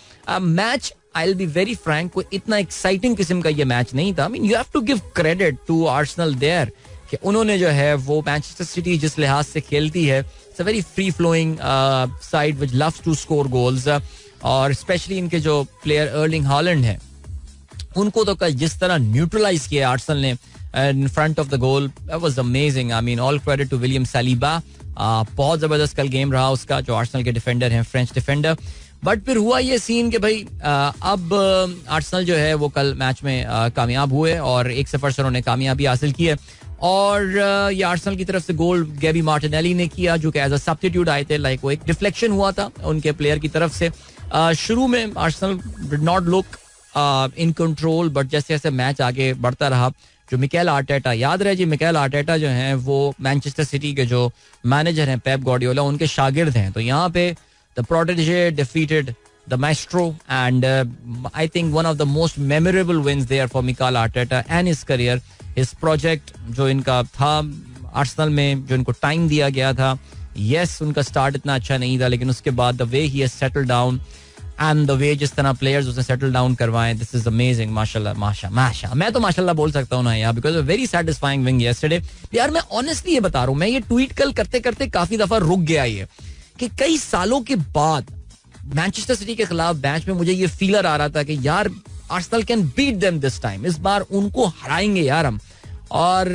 Match I will be very frank, कोई इतना एक्साइटिंग किस्म का ये मैच नहीं था. I mean you have to give credit to Arsenal there कि उन्होंने जो है वो मैनचेस्टर सिटी जिस लिहाज से खेलती है, it's a very free flowing side which loves to score goals. और स्पेशली इनके जो प्लेयर अर्लिंग हॉलैंड है उनको तो कल जिस तरह न्यूट्रलाइज किया आर्सेनल ने in front of the goal, that was amazing. I mean, all credit to William Saliba. बहुत जबरदस्त कल गेम रहा उसका, जो आर्सेनल के डिफेंडर हैं, फ्रेंच डिफेंडर. बट फिर हुआ ये सीन कि भाई अब आर्सेनल जो है वो कल मैच में कामयाब हुए और 1-0 से उन्होंने कामयाबी हासिल की है. और ये आर्सेनल की तरफ से गोल गैबी मार्टिनेली ने किया, जो कि एज अ सब्स्टिट्यूट आए थे. लाइक वो एक डिफ्लेक्शन हुआ था उनके प्लेयर की तरफ से. शुरू में Arsenal did not look in control, but जैसे जैसे मैच आगे बढ़ता रहा, जो मिकेल आर्टेटा, याद रहे जी मिकेल आर्टेटा जो हैं वो मैनचेस्टर सिटी के जो मैनेजर हैं पेप गार्डियोला, उनके शागिर्द हैं. तो यहाँ पे the protege defeated the maestro and I think one of the most memorable wins there for Mikel Arteta and his career. His project जो इनका था आर्सेनल में, जो इनको टाइम दिया गया था, यस उनका स्टार्ट इतना अच्छा नहीं था, लेकिन उसके बाद the way he has settled down and the way जिस तरह प्लेयर्स उसने सेटल डाउन करवाएं, दिस इज अमेजिंग. माशाल्लाह माशा मैं तो माशाल्लाह बोल सकता हूँ ना यार, because very satisfying win yesterday. यार मैं ऑनेस्टली ये बता रहा हूँ, मैं ये ट्वीट कल करते करते काफी दफा रुक गया ये कि कई सालों के बाद मैनचेस्टर सिटी के खिलाफ मैच में मुझे ये फीलर आ रहा था कि यार Arsenal can beat them this time, इस बार उनको हराएंगे यार हम. और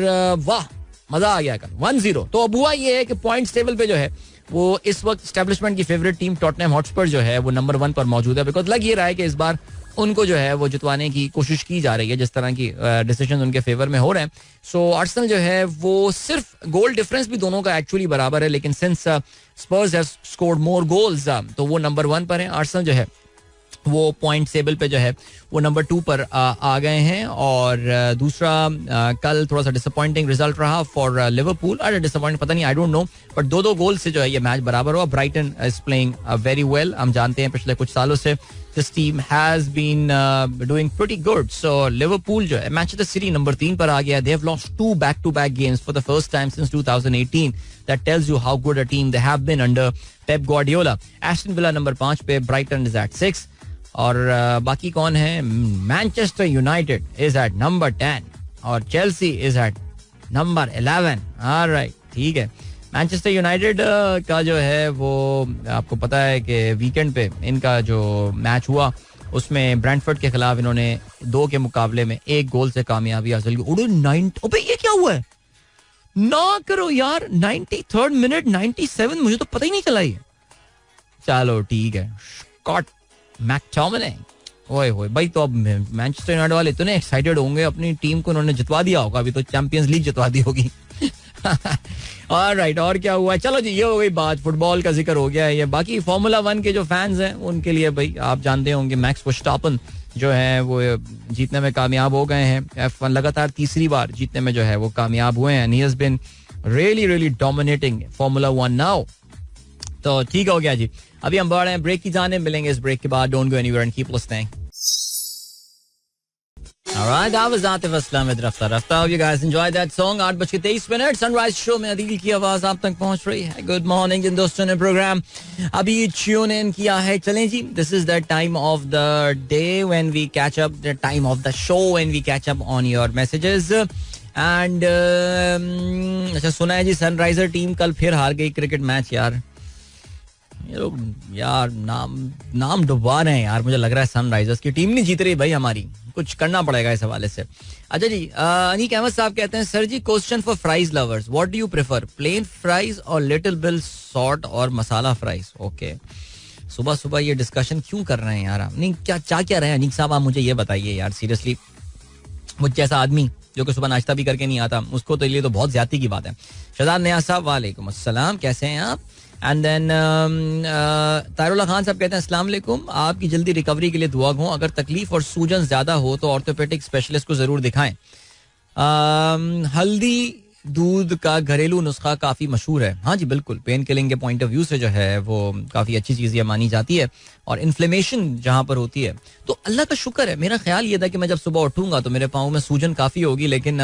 वाह मजा आ गया कल 1-0. तो अब हुआ ये है कि पॉइंट्स टेबल पे जो है वो इस वक्त एस्टेब्लिशमेंट की फेवरेट टीम टॉटनहम हॉटस्पर जो है वो नंबर 1 पर मौजूद है. बिकॉज लग ये रहा है कि इस बार उनको जो है वो जितवाने की कोशिश की जा रही है, जिस तरह की डिसीजन उनके फेवर में हो रहे हैं. सो आर्सेनल जो है वो सिर्फ गोल डिफरेंस भी दोनों का एक्चुअली बराबर है, लेकिन since Spurs have scored more goals तो वो नंबर 1 पर है. आर्सेनल जो है वो पॉइंट टेबल पे जो है वो नंबर 2 पर आ गए हैं. और दूसरा कल थोड़ा सा डिसअपॉइंटिंग रिजल्ट रहा फॉर लिवरपूल. अरे डिसअपॉइंटिंग पता नहीं, I don't know, but 2-2 goal से जो है ये मैच बराबर हुआ. Brighton is playing very well. हम जानते हैं पिछले कुछ सालों से this team has been doing pretty good. So Liverpool जो है मैनचेस्टर सिटी नंबर 3 पर आ गया. They have lost 2 back-to-back games for the first time since 2018. That tells you how good a team they have been under Pep Guardiola. Aston Villa number 5 पे, Brighton is at 6. और बाकी कौन है? Manchester United is at number 10 और Chelsea is at number 11. Alright, ठीक है. Manchester United का जो है वो आपको पता है कि वीकेंड पे इनका जो मैच हुआ उसमें ब्रेंटफोर्ड के खिलाफ इन्होंने 2 के मुकाबले में 1 गोल से कामयाबी हासिल की. अबे ये क्या हुआ है? ना करो यार, 93rd मिनट 97, मुझे तो पता ही नहीं चला ये. चलो ठीक है. स्कॉट मैकटोमिने, ओए होए भाई, तो अब मैनचेस्टर यूनाइटेड वाले इतने एक्साइटेड होंगे, अपनी टीम को उन्होंने जितवा दिया होगा, अभी तो चैंपियंस लीग जितवा दी होगी. ऑलराइट, और क्या हुआ? चलो जी, ये हो गई बात, फुटबॉल का जिक्र हो गया है. ये बाकी फार्मूला 1 के जो फैंस हैं उनके लिए भाई आप जानते होंगे मैक्स वर्स्टापन जो है वो जीतने में कामयाब हो गए हैं. F1 लगातार तीसरी बार जीतने में जो है वो कामयाब हुए हैं. He has been really really dominating Formula 1 now. तो ठीक हो गया जी. अभी हम बढ़ रहे हैं ब्रेक की जाने, मिलेंगे इस ब्रेक के बाद. Don't go anywhere and keep listening. Alright, that was Atif Aslam with Rafta Rafta. Hope you guys enjoyed that song. 8:23 sunrise show में अदील की आवाज आप तक पहुंच रही है. गुड मॉर्निंग जिन दोस्तों ने प्रोग्राम अभी ट्यून इन किया है. चलें जी, this is the time of the day when we catch up, the time of the show when we catch up on your messages. And अच्छा, सुना है जी सनराइजर टीम कल फिर हार गई क्रिकेट मैच. ये लोग यार नाम डुबा रहे हैं यार. मुझे लग रहा है सनराइजर्स की टीम नहीं जीत रही भाई, हमारी कुछ करना पड़ेगा इस हवाले से. अच्छा जी, अनीक अहमद साहब कहते हैं, सर जी question for fries lovers, what do you prefer, plain fries और लिटिल बिल सॉल्ट और मसाला फ्राइज? ओके, सुबह सुबह ये डिस्कशन क्यों कर रहे हैं यार आप? नहीं, क्या चाह क्या रहे हैं अनीक साहब, आप मुझे ये बताइए यार सीरियसली. मुझ जैसा आदमी जो कि सुबह नाश्ता भी करके नहीं आता, उसको तो लिए तो बहुत ज्यादती की बात है. शहजाद नया साहब वालेकुम अस्सलाम, कैसे हैं आप? एंड देन तारुल्लाह खान साहब कहते हैं अस्सलाम वालेकुम, आपकी जल्दी रिकवरी के लिए दुआ हो. अगर तकलीफ और सूजन ज्यादा हो तो ऑर्थोपेडिक स्पेशलिस्ट को जरूर दिखाएं. हल्दी दूध का घरेलू नुस्खा काफी मशहूर है. हाँ जी बिल्कुल, पेन किलिंग के पॉइंट ऑफ व्यू से जो है वो काफी अच्छी चीज ये मानी जाती है. और इन्फ्लेमेशन जहां पर होती है तो अल्लाह का शुक्र है, मेरा ख्याल ये था कि मैं जब सुबह उठूंगा तो मेरे पाँव में सूजन काफी होगी, लेकिन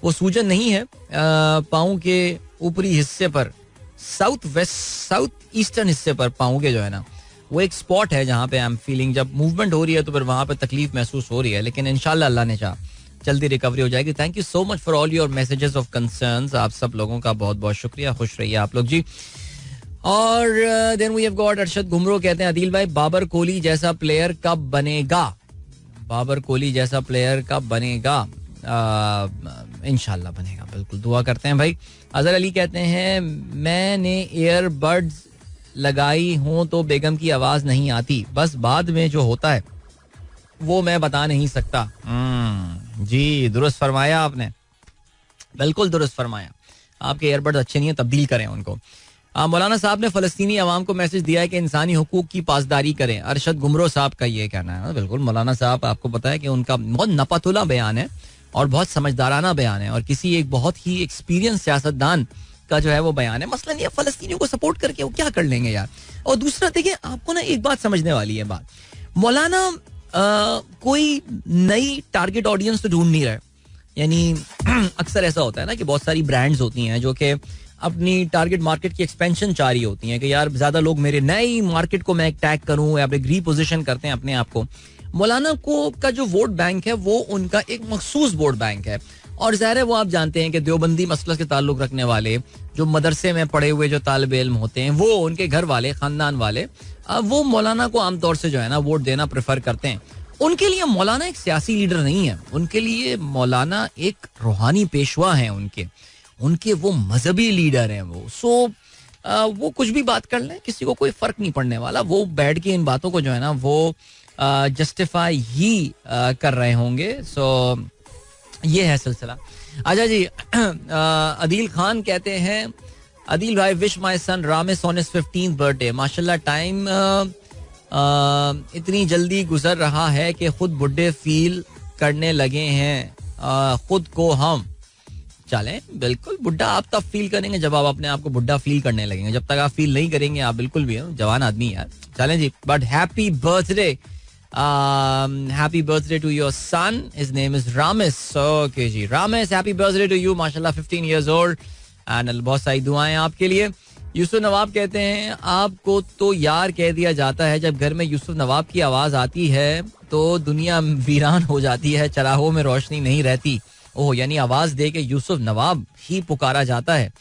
वो सूजन नहीं है. पाँव के ऊपरी हिस्से पर, साउथ ईस्टर्न हिस्से पर पाँव के जो है ना, वो एक स्पॉट है जहाँ पे आई एम फीलिंग, जब मूवमेंट हो रही है तो फिर वहां पे तकलीफ महसूस हो रही है, लेकिन इंशाल्लाह अल्लाह ने चाहा जल्दी रिकवरी हो जाएगी. Thank you so much for all your messages of concerns. आप सब लोगों का बहुत बहुत शुक्रिया, खुश रहिए आप लोग जी. और then we have got Arshad Ghumro, कहते हैं आदिल भाई बाबर कोहली जैसा प्लेयर कब बनेगा? बाबर कोहली जैसा प्लेयर कब बनेगा? इंशाल्लाह बनेगा, बिल्कुल दुआ करते हैं भाई. अजहर अली कहते हैं मैंने ईयरबड्स लगाई हूं तो बेगम की आवाज नहीं आती, बस बाद में जो होता है वो मैं बता नहीं सकता. जी दुरुस्त फरमाया आपने, बिल्कुल दुरुस्त फरमाया. आपके ईयरबड्स अच्छे नहीं है, तब्दील करें उनको. मौलाना साहब ने फलस्तीनी अवाम को मैसेज दिया है कि इंसानी हुकूक की पासदारी करें. अरशद घुमरो साहब का ये कहना है. बिल्कुल मौलाना साहब, आपको पता है कि उनका बहुत नपतुला बयान है और बहुत समझदाराना बयान है और किसी एक बहुत ही एक्सपीरियंस सियासतदान का जो है वो बयान है. मसलन ये फलस्तीनियों को सपोर्ट करके वो क्या कर लेंगे यार. और दूसरा देखिए, आपको ना एक बात समझने वाली है. बात मौलाना कोई नई टारगेट ऑडियंस तो ढूंढ नहीं रहे. यानी अक्सर ऐसा होता है ना कि बहुत सारी ब्रांड्स होती हैं जो कि अपनी टारगेट मार्केट की एक्सपेंशन चाह रही होती हैं कि यार ज्यादा लोग मेरे नई मार्केट को मैं टैग करूं या रीपोजिशन करते हैं अपने आप को. मौलाना को का जो वोट बैंक है वो उनका एक मखसूस वोट बैंक है. और ज़ाहिर है वो आप जानते हैं कि देवबंदी मसलक से ताल्लुक रखने वाले, जो मदरसे में पढ़े हुए जो तालिबे इल्म होते हैं, वो उनके घर वाले, खानदान वाले, वो मौलाना को आमतौर से जो है ना वोट देना प्रेफर करते हैं. उनके लिए मौलाना एक सियासी लीडर नहीं है, उनके लिए मौलाना एक रूहानी पेशवा है. उनके वो मजहबी लीडर हैं वो. सो वो कुछ भी बात कर लें, किसी को कोई फर्क नहीं पड़ने वाला. वो बैठ के इन बातों को जो है ना वो जस्टिफाई ही कर रहे होंगे. सो ये है सिलसिला. अच्छा जी, अदील खान कहते हैं अदील भाई wish my son Ramis on his 15th birthday. माशाल्लाह टाइम इतनी जल्दी गुजर रहा है कि खुद बुढ़े फील करने लगे हैं खुद को हम. चलें, बिल्कुल बुढ़ा आप तब फील करेंगे जब आप अपने आप को बुढ़ा फील करने लगेंगे. जब तक आप फील नहीं करेंगे आप बिल्कुल भी जवान आदमी यार. चलें जी, but happy birthday, happy birthday to your son. His name is Ramis. Okay जी, Ramis, happy birthday to you. माशाल्लाह 15 years old and बहुत सारी दुआएं आपके लिए. यूसुफ नवाब कहते हैं आपको तो यार कह दिया जाता है, जब घर में यूसुफ नवाब की आवाज आती है तो दुनिया वीरान हो जाती है, चराहों में रोशनी नहीं रहती. ओह, यानी आवाज दे के यूसुफ नवाब ही पुकारा जाता है.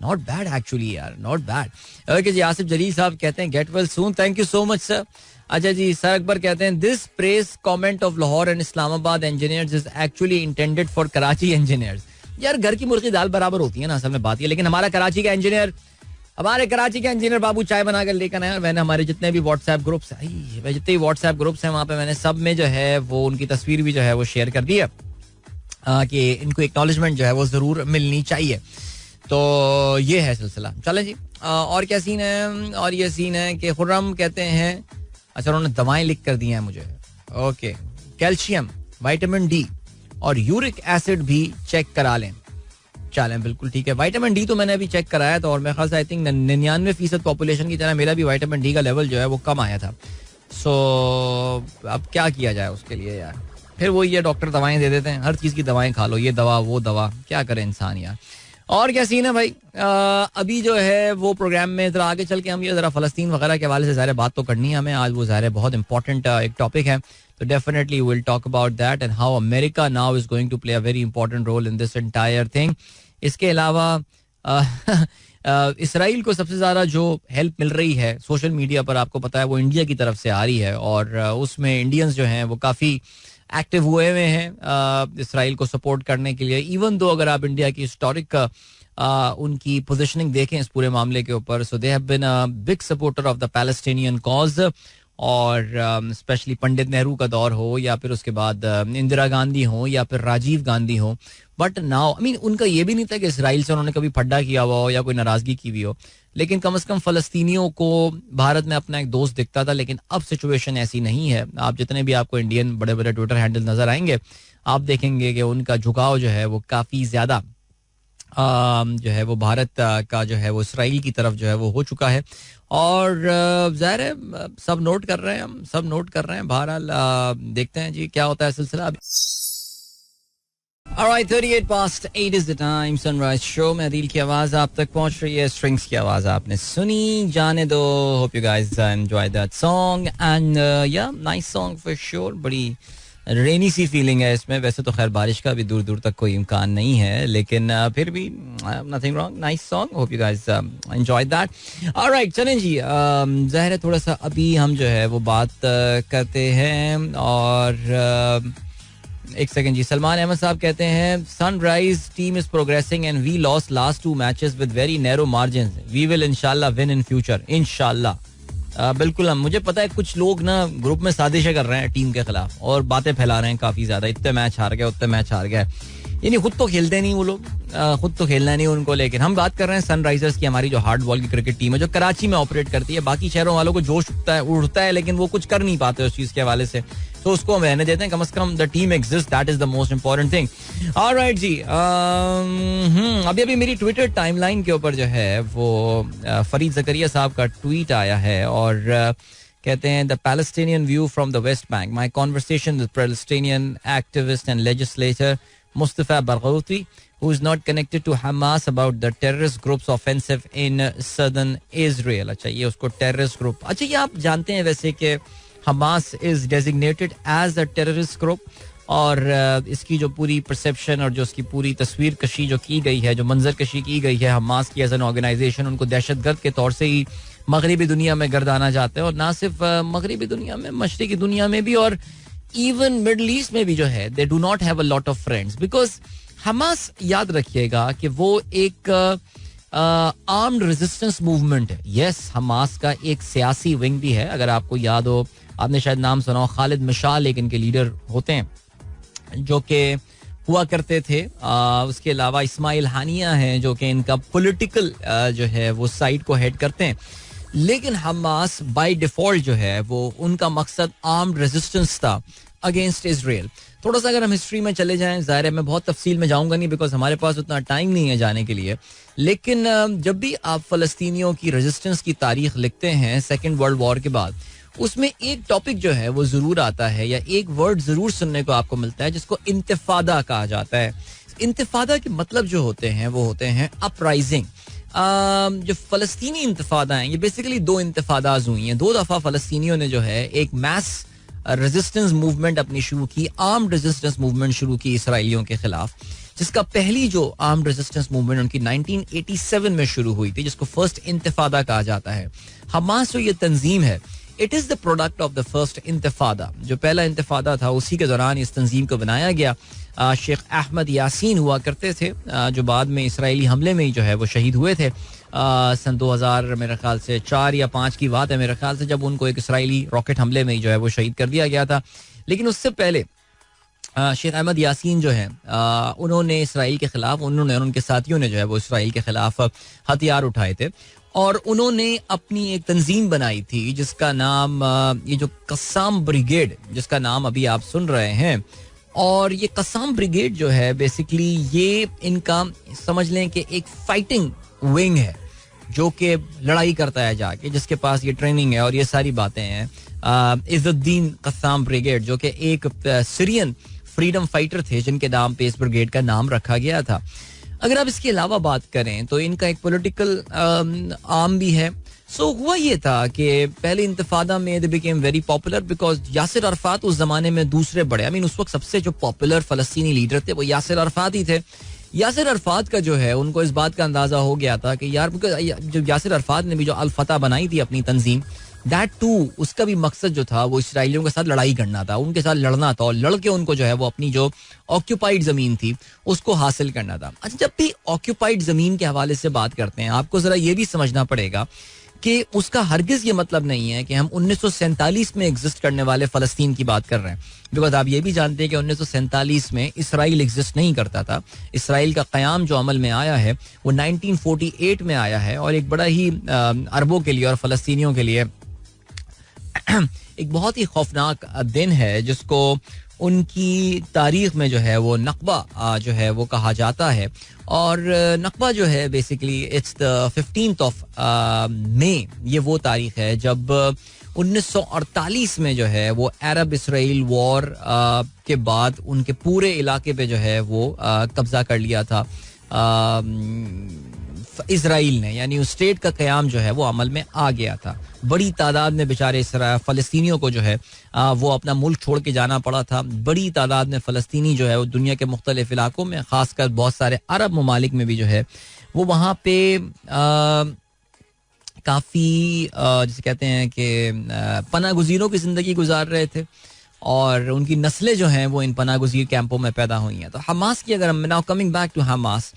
नॉट बैड एक्चुअली यार, नॉट बैड. ओके जी, आसिफ जलील साहब कहते हैं gate well soon. Thank you so much sir. अच्छा जी, सर अकबर कहते हैं this press comment of Lahore and Islamabad engineers is actually intended for Karachi engineers. यार घर की मुर्गी दाल बराबर होती है ना, असल में बात ये. लेकिन हमारे कराची का इंजीनियर बाबू चाय बनाकर लेकर आए. मैंने हमारे जितने भी व्हाट्सएप ग्रुप्स हैं वहाँ पे मैंने सब में जो है वो उनकी तस्वीर भी जो है वो शेयर कर दी है कि इनको एक्नॉलेजमेंट जो है वो जरूर मिलनी चाहिए. तो ये है सिलसिला. चलें जी, और क्या सीन है. और ये सीन है कि खुर्रम कहते हैं, अच्छा उन्होंने दवाएं लिख कर दी हैं मुझे. ओके, कैल्शियम, विटामिन डी और यूरिक एसिड भी चेक करा लें. चलें, बिल्कुल ठीक है. विटामिन डी तो मैंने अभी चेक कराया था और मेरे ख्याल से आई थिंक 99% पॉपुलेशन की तरह मेरा भी विटामिन डी का लेवल जो है वो कम आया था. सो अब क्या किया जाए उसके लिए यार. फिर वो ये डॉक्टर दवाएं दे देते हैं, हर चीज़ की दवाएं खा लो, ये दवा वो दवा, क्या करे इंसान यार. और क्या सीन है भाई. अभी जो है वो प्रोग्राम में जरा आगे चल के हम ये जरा फलस्तीन वगैरह के हवाले से ज़ाहिर बात तो करनी है हमें आज. वो ज़ाहिर बहुत इंपॉर्टेंट एक टॉपिक है, तो definitely will talk about that and how America now is going to play a very important role in this entire thing. इसके अलावा इसराइल को सबसे ज़्यादा जो हेल्प मिल रही है सोशल मीडिया पर, आपको पता है, वो इंडिया की तरफ से आ रही है. और उसमें इंडियंस जो हैं वो काफ़ी एक्टिव हुए हुए हैं इसराइल को सपोर्ट करने के लिए. इवन दो अगर आप इंडिया की हिस्टोरिक उनकी पोजीशनिंग देखें इस पूरे मामले के ऊपर, so they have been a big supporter of the Palestinian cause. और स्पेशली पंडित नेहरू का दौर हो या फिर उसके बाद इंदिरा गांधी हो या फिर राजीव गांधी हो. बट नाउ आई मीन उनका ये भी नहीं था कि इसराइल से उन्होंने कभी फड्डा किया हुआ हो या कोई नाराजगी की हुई हो, लेकिन कम से कम फलस्तीनियों को भारत में अपना एक दोस्त दिखता था. लेकिन अब सिचुएशन ऐसी नहीं है. आप जितने भी आपको इंडियन बड़े बड़े ट्विटर हैंडल नजर आएंगे, आप देखेंगे कि उनका झुकाव जो है वो काफी ज्यादा जो है वो भारत का जो है वो इसराइल की तरफ जो है वो हो चुका है. और ज़ाहिर है सब नोट कर रहे हैं, हम सब नोट कर रहे हैं. बहरहाल देखते हैं जी क्या होता है सिलसिला. Alright, 38 past 8 is the time. Sunrise Show में अदील की आवाज़ आप तक पहुंच रही है. स्ट्रिंग्स की आवाज़ आपने सुनी. जाने दो. Hope you guys enjoyed that song and yeah, nice song for sure. बड़ी रेनी सी फीलिंग है इसमें. वैसे तो खैर बारिश का भी दूर दूर तक कोई इम्कान नहीं है, लेकिन फिर भी nothing wrong. Nice song. Hope you guys enjoyed that. Alright, चलें जी. ज़ाहिर है थोड़ा सा अभी हम जो है वो बात करते हैं. और एक सेकंड जी. सलमान अहमद साहब कहते हैं Sunrise team is progressing and we lost last 2 matches with very narrow margin. We will इंशाल्लाह विन इन फ्यूचर. इंशाल्लाह. बिल्कुल. हम मुझे पता है कुछ लोग ना ग्रुप में साजिशें कर रहे हैं टीम के खिलाफ और बातें फैला रहे हैं काफी ज्यादा. इतने मैच हार गए, उतने मैच हार गए. यानी खुद तो खेलते नहीं वो लोग, खुद तो खेलना नहीं उनको. लेकिन हम बात कर रहे हैं सनराइजर्स की, हमारी जो हार्ड बॉल की क्रिकेट टीम है जो कराची में ऑपरेट करती है. बाकी शहरों वालों को जोश उठता है लेकिन वो कुछ कर नहीं पाते उस चीज के हवाले से. तो उसको हम रहने देते हैं. कम से कम the team exist, that is the most important thing. Alright जी. अभी मेरी ट्विटर टाइमलाइन के ऊपर जो है वो फरीद जकरिया साहब का ट्वीट आया है और कहते हैं the Palestinian view from the West Bank. My conversation with Palestinian activist and legislator Mustafa Barghouti, who is not connected to Hamas about the terrorist group's offensive in southern Israel. अच्छा, ये उसको terrorist group. अच्छा, ये आप जानते हैं वैसे कि Hamas is designated as a terrorist group और इसकी जो पूरी परसेप्शन और जो उसकी पूरी तस्वीर कशी जो की गई है, जो मंजर कशी की गई है हमास की एज एन ऑर्गेनाइजेशन, उनको दहशतगर्द के तौर से ही मगरबी दुनिया में गर्दाना जाते हैं. और ना सिर्फ मगरबी दुनिया में, मशरिकी दुनिया में भी और इवन मिडल ईस्ट में भी जो है they do not have a lot of friends because Hamas, याद रखिएगा कि वो एक आर्म्ड रेजिस्टेंस मूवमेंट है. यस, हमास का एक सियासी विंग भी है. अगर आपको याद हो, आपने शायद नाम सुना हो, खालिद मिशाल एक इनके लीडर होते हैं जो कि हुआ करते थे. उसके अलावा इस्माइल हानिया हैं जो कि इनका पॉलिटिकल जो है वो साइड को हेड करते हैं. लेकिन हमास बाय डिफॉल्ट जो है वो उनका मकसद आर्म्ड रेजिस्टेंस था अगेंस्ट इजराइल. थोड़ा सा अगर हम हिस्ट्री में चले जाएं, ज़ाहिर है मैं बहुत तफसील में जाऊंगा नहीं बिकॉज हमारे पास उतना टाइम नहीं है जाने के लिए. लेकिन जब भी आप फलस्तीनियों की रेजिस्टेंस की तारीख लिखते हैं सेकेंड वर्ल्ड वॉर के बाद, उसमें एक टॉपिक जो है वो जरूर आता है या एक वर्ड जरूर सुनने को आपको मिलता है जिसको इंतिफादा कहा जाता है. इंतिफादा के मतलब जो होते हैं वो होते हैं अपराइजिंग. जो फलस्तीनी इंतफादा हैं ये बेसिकली 2 इंतफादाज हुई हैं. 2 दफा फलस्तीनियों ने जो है एक मैस रेजिस्टेंस मूवमेंट अपनी शुरू की, आर्म्ड रेजिस्टेंस मूवमेंट शुरू की इसराइलियों के खिलाफ, जिसका पहली जो आर्म्ड रेजिस्टेंस मूवमेंट उनकी 1987 में शुरू हुई थी, जिसको फर्स्ट इंतफादा कहा जाता है. हमास जो ये तंजीम है, it is the product of the first इंतफादा. जो पहला इंतफादा था उसी के दौरान इस तंजीम को बनाया गया. शेख अहमद यासीन हुआ करते थे जो बाद में इसराइली हमले में ही जो है वो शहीद हुए थे. सन 2000 मेरे ख्याल से 4 या 5 की बात है मेरे ख्याल से, जब उनको एक इसराइली रॉकेट हमले में ही जो है वो शहीद कर दिया गया था. लेकिन उससे पहले शेख अहमद यासीन जो है उन्होंने इसराइल के खिलाफ, उन्होंने और उनके साथियों ने जो है वो इसराइल के खिलाफ हथियार उठाए थे और उन्होंने अपनी एक तंजीम बनाई थी जिसका नाम ये जो कस्साम ब्रिगेड, जिसका नाम अभी आप सुन रहे हैं. और ये कस्साम ब्रिगेड जो है बेसिकली ये इनका समझ लें कि एक फाइटिंग विंग है जो कि लड़ाई करता है जाके, जिसके पास ये ट्रेनिंग है और ये सारी बातें हैं. इज़ुद्दीन कस्साम ब्रिगेड जो कि एक सीरियन फ्रीडम फाइटर थे जिनके नाम पे इस ब्रिगेड का नाम रखा गया था. अगर आप इसके अलावा बात करें तो इनका एक पॉलिटिकल आर्म भी है. सो हुआ ये था कि पहले इंतफादा में they became very popular because Yasser Arafat उस जमाने में दूसरे बड़े, आई मीन उस वक्त सबसे जो पॉपुलर फलस्तीनी लीडर थे वो यासिर अरफात ही थे. यासिर अरफात का जो है उनको इस बात का अंदाजा हो गया था कि यार जो यासिर अरफात ने भी जो अल फतह बनाई थी अपनी तंजीम, दैट टू उसका भी मकसद जो था वो इसराइलियों के साथ लड़ाई करना था, उनके साथ लड़ना था और लड़ के उनको जो है वो अपनी जो ऑक्यूपाइड जमीन थी उसको हासिल करना था. अच्छा, जब भी ऑक्यूपाइड जमीन के हवाले से बात करते हैं आपको जरा ये भी समझना पड़ेगा कि उसका हरगिज ये मतलब नहीं है कि हम 1947 में एग्जिस्ट करने वाले फ़लस्तीन की बात कर रहे हैं. बिकॉज आप ये भी जानते हैं कि 1947 में इसराइल एग्जिस्ट नहीं करता था. इसराइल का क़याम जो अमल में आया है वो 1948 में आया है और एक बड़ा ही अरबों के लिए और फ़लस्तीनियों के लिए एक बहुत ही खौफनाक दिन है जिसको उनकी तारीख में जो है वो नकबा जो है वो कहा जाता है. और नकबा जो है basically it's the 15th of May. ये वो तारीख है जब 1948 में जो है वो अरब इसराइल वॉर के बाद उनके पूरे इलाके पे जो है वो कब्जा कर लिया था इसराइल ने. यानी उस स्टेट का क़याम जो है वो अमल में आ गया था. बड़ी तादाद में बेचारे फ़लस्तीनियों को जो है वो अपना मुल्क छोड़ के जाना पड़ा था. बड़ी तादाद में फ़लस्तीनी जो है वो दुनिया के मुख्तलिफ इलाकों में, ख़ासकर बहुत सारे अरब ममालिक में भी जो है वो वहाँ पे काफ़ी जिसे कहते हैं कि पनाह गुज़ीरों की ज़िंदगी गुजार रहे थे और उनकी नस्लें जो हैं वो इन पनाह गुज़ीर कैंपों में पैदा हुई हैं. तो हमास की अगर हम now coming back to Hamas,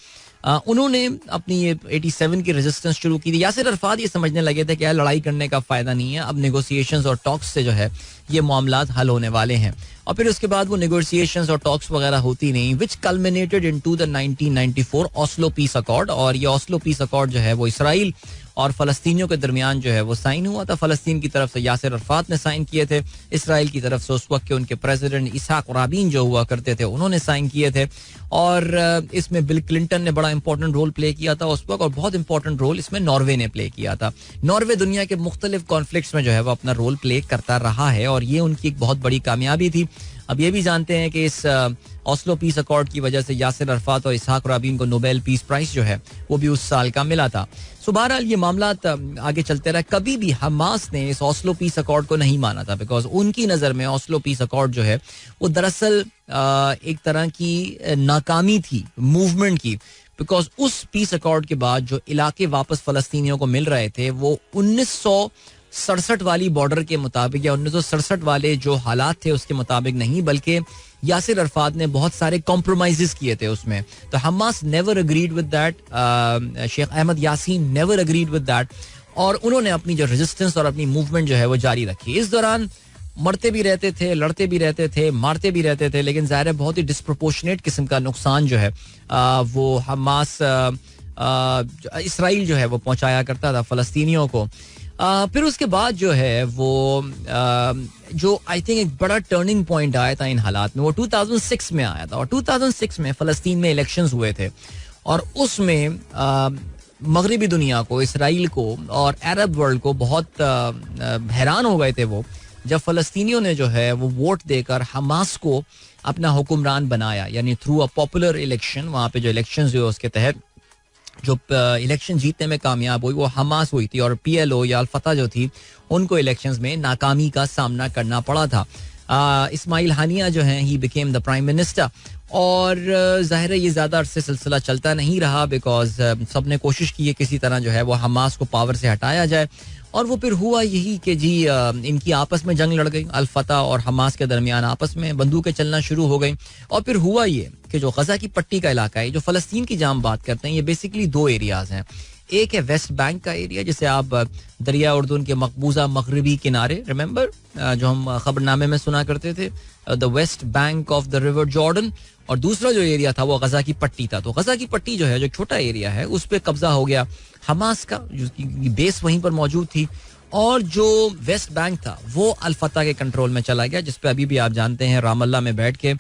उन्होंने अपनी ये 87 की रेजिस्टेंस शुरू की थी. यासिर अरफात ये समझने लगे थे कि यार लड़ाई करने का फ़ायदा नहीं है, अब नेगोशिएशंस और टॉक्स से जो है ये मामलात हल होने वाले हैं. और फिर उसके बाद वो नेगोशिएशंस और टॉक्स वगैरह होती नहीं, which culminated into the 1994 Oslo peace accord. और ये ऑस्लो पीस अकॉर्ड जो है वो इसराइल और फ़लस्तीनियों के दरमियान जो है वो साइन हुआ था. फ़लस्तीन की तरफ से यासिर अरफात ने साइन किए थे, इसराइल की तरफ से उस वक्त के उनके प्रेसिडेंट इसहाक राबीन जो हुआ करते थे उन्होंने साइन किए थे. और इसमें बिल क्लिंटन ने बड़ा इंपॉर्टेंट रोल प्ले किया था उस वक्त, और बहुत इंपॉर्टेंट रोल इसमें नॉर्वे ने प्ले किया था. नॉर्वे दुनिया के मुख्तलिफ कॉन्फ्लिक्ट्स में जो है वो अपना रोल प्ले करता रहा है और ये उनकी एक बहुत बड़ी कामयाबी थी. अब ये भी जानते हैं कि इस ऑस्लो पीस अकॉर्ड की वजह से यासिर अरफात और इसहाक राबीन को नोबेल पीस प्राइज जो है वो भी उस साल का मिला था. सो बहरहाल ये मामलात आगे चलते रहे. कभी भी हमास ने इस ऑस्लो पीस अकॉर्ड को नहीं माना था बिकॉज उनकी नज़र में ऑस्लो पीस अकॉर्ड जो है वो दरअसल एक तरह की नाकामी थी मूवमेंट की. बिकॉज उस पीस अकॉर्ड के बाद जो इलाके वापस फ़लस्तीनियों को मिल रहे थे वो 1967 वाली बॉर्डर के मुताबिक या 1967 वाले जो हालात थे उसके मुताबिक नहीं, बल्कि यासिर अरफात ने बहुत सारे कॉम्प्रोमाइजेस किए थे उसमें. तो Hamas never agreed with that, Sheikh Ahmed Yassin never agreed with that, और उन्होंने अपनी जो रेजिस्टेंस और अपनी मूवमेंट जो है वो जारी रखी. इस दौरान मरते भी रहते थे, लड़ते भी रहते थे, मारते भी रहते थे, लेकिन ज़ाहिर है बहुत ही डिस्प्रोपोर्शनेट किस्म का नुकसान जो है वो हमास इसराइल जो है वो पहुंचाया करता था फ़लस्तीनियों को. फिर उसके बाद जो है वो जो आई थिंक एक बड़ा टर्निंग पॉइंट आया था इन हालात में वो 2006 में आया था. और 2006 में फ़लस्तीन में इलेक्शंस हुए थे और उसमें मगरबी दुनिया को, इसराइल को और अरब वर्ल्ड को बहुत हैरान हो गए थे वो जब फ़लस्तीनियों ने जो है वो वोट देकर हमास को अपना हुक्मरान बनाया. यानी थ्रू अ पॉपुलर इलेक्शन, वहाँ पे जो इलेक्शंस हुए उसके तहत जो इलेक्शन जीतने में कामयाब हुई वो हमास हुई थी और PLO या अल-फतह जो थी उनको इलेक्शंस में नाकामी का सामना करना पड़ा था. इस्माइल हानिया जो हैं he became the prime minister. और ज़ाहिर है ये ज़्यादा अरसे सिलसिला चलता नहीं रहा बिकॉज सब ने कोशिश की है किसी तरह जो है वो हमास को पावर से हटाया जाए. और वो फिर हुआ यही कि जी इनकी आपस में जंग लड़ गई, अल-फतह और हमास के दरमियान आपस में बंदूकें चलना शुरू हो गई. और फिर हुआ ये कि जो गजा की पट्टी का इलाका है, जो फ़लस्तीन की जहाँ हम बात करते हैं, ये बेसिकली दो एरियाज हैं. एक है वेस्ट बैंक का एरिया जिसे आप दरिया उर्दून के मकबूजा मगरबी किनारे, रिमेंबर जो हम खबरनामे में सुना करते थे, the West Bank of the river Jordan. और दूसरा जो एरिया था वो गजा की पट्टी था. तो गजा की पट्टी जो है जो छोटा एरिया है उस पर कब्जा हो गया हमास का, जिसकी बेस वहीं पर मौजूद थी. और जो वेस्ट बैंक था वो अल-फतह के कंट्रोल में चला गया, जिस पे अभी भी आप जानते हैं रामल्ला में बैठ के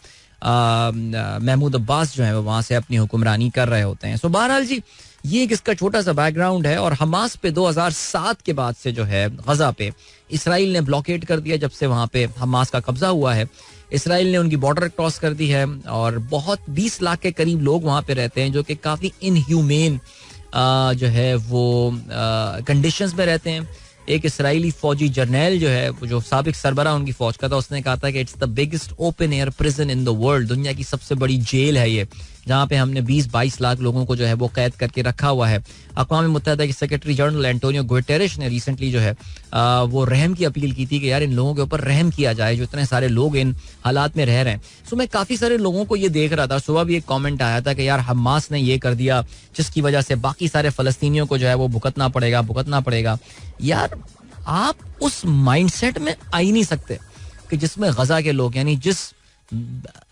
महमूद अब्बास जो है वो वहाँ से अपनी हुक्मरानी कर रहे होते हैं. सो बहरहाल जी ये एक इसका छोटा सा बैकग्राउंड है. और हमास पे 2007 के बाद से जो है गजा पे इसराइल ने ब्लॉकेट कर दिया. जब से वहाँ पे हमास का कब्जा हुआ है, इसराइल ने उनकी बॉर्डर क्रॉस कर दी है और बहुत 20 लाख के करीब लोग वहाँ पे रहते हैं जो कि काफ़ी इनह्यूमेन जो है वो कंडीशंस में रहते हैं. एक इसराइली फौजी जर्नैल जो है जो साबिक सरबरा उनकी फौज का था, उसने कहा था कि it's the biggest open air prison in the world, दुनिया की सबसे बड़ी जेल है ये जहाँ पे हमने 20-22 लाख लोगों को जो है वो कैद करके रखा हुआ है. अक़वाम मुत्तहिदा के सेक्रेटरी जनरल एंटोनियो गुटेरेश ने रिसेंटली जो है वो रहम की अपील की थी कि यार इन लोगों के ऊपर रहम किया जाए जो इतने सारे लोग इन हालात में रह रहे हैं. सो मैं काफ़ी सारे लोगों को ये देख रहा था. सुबह भी एक कमेंट आया था कि यार हमास ने ये कर दिया जिसकी वजह से बाकी सारे फ़लस्तीनियों को जो है वो भुगतना पड़ेगा. यार आप उस माइंडसेट में आ ही नहीं सकते कि जिसमें गजा के लोग, यानी जिस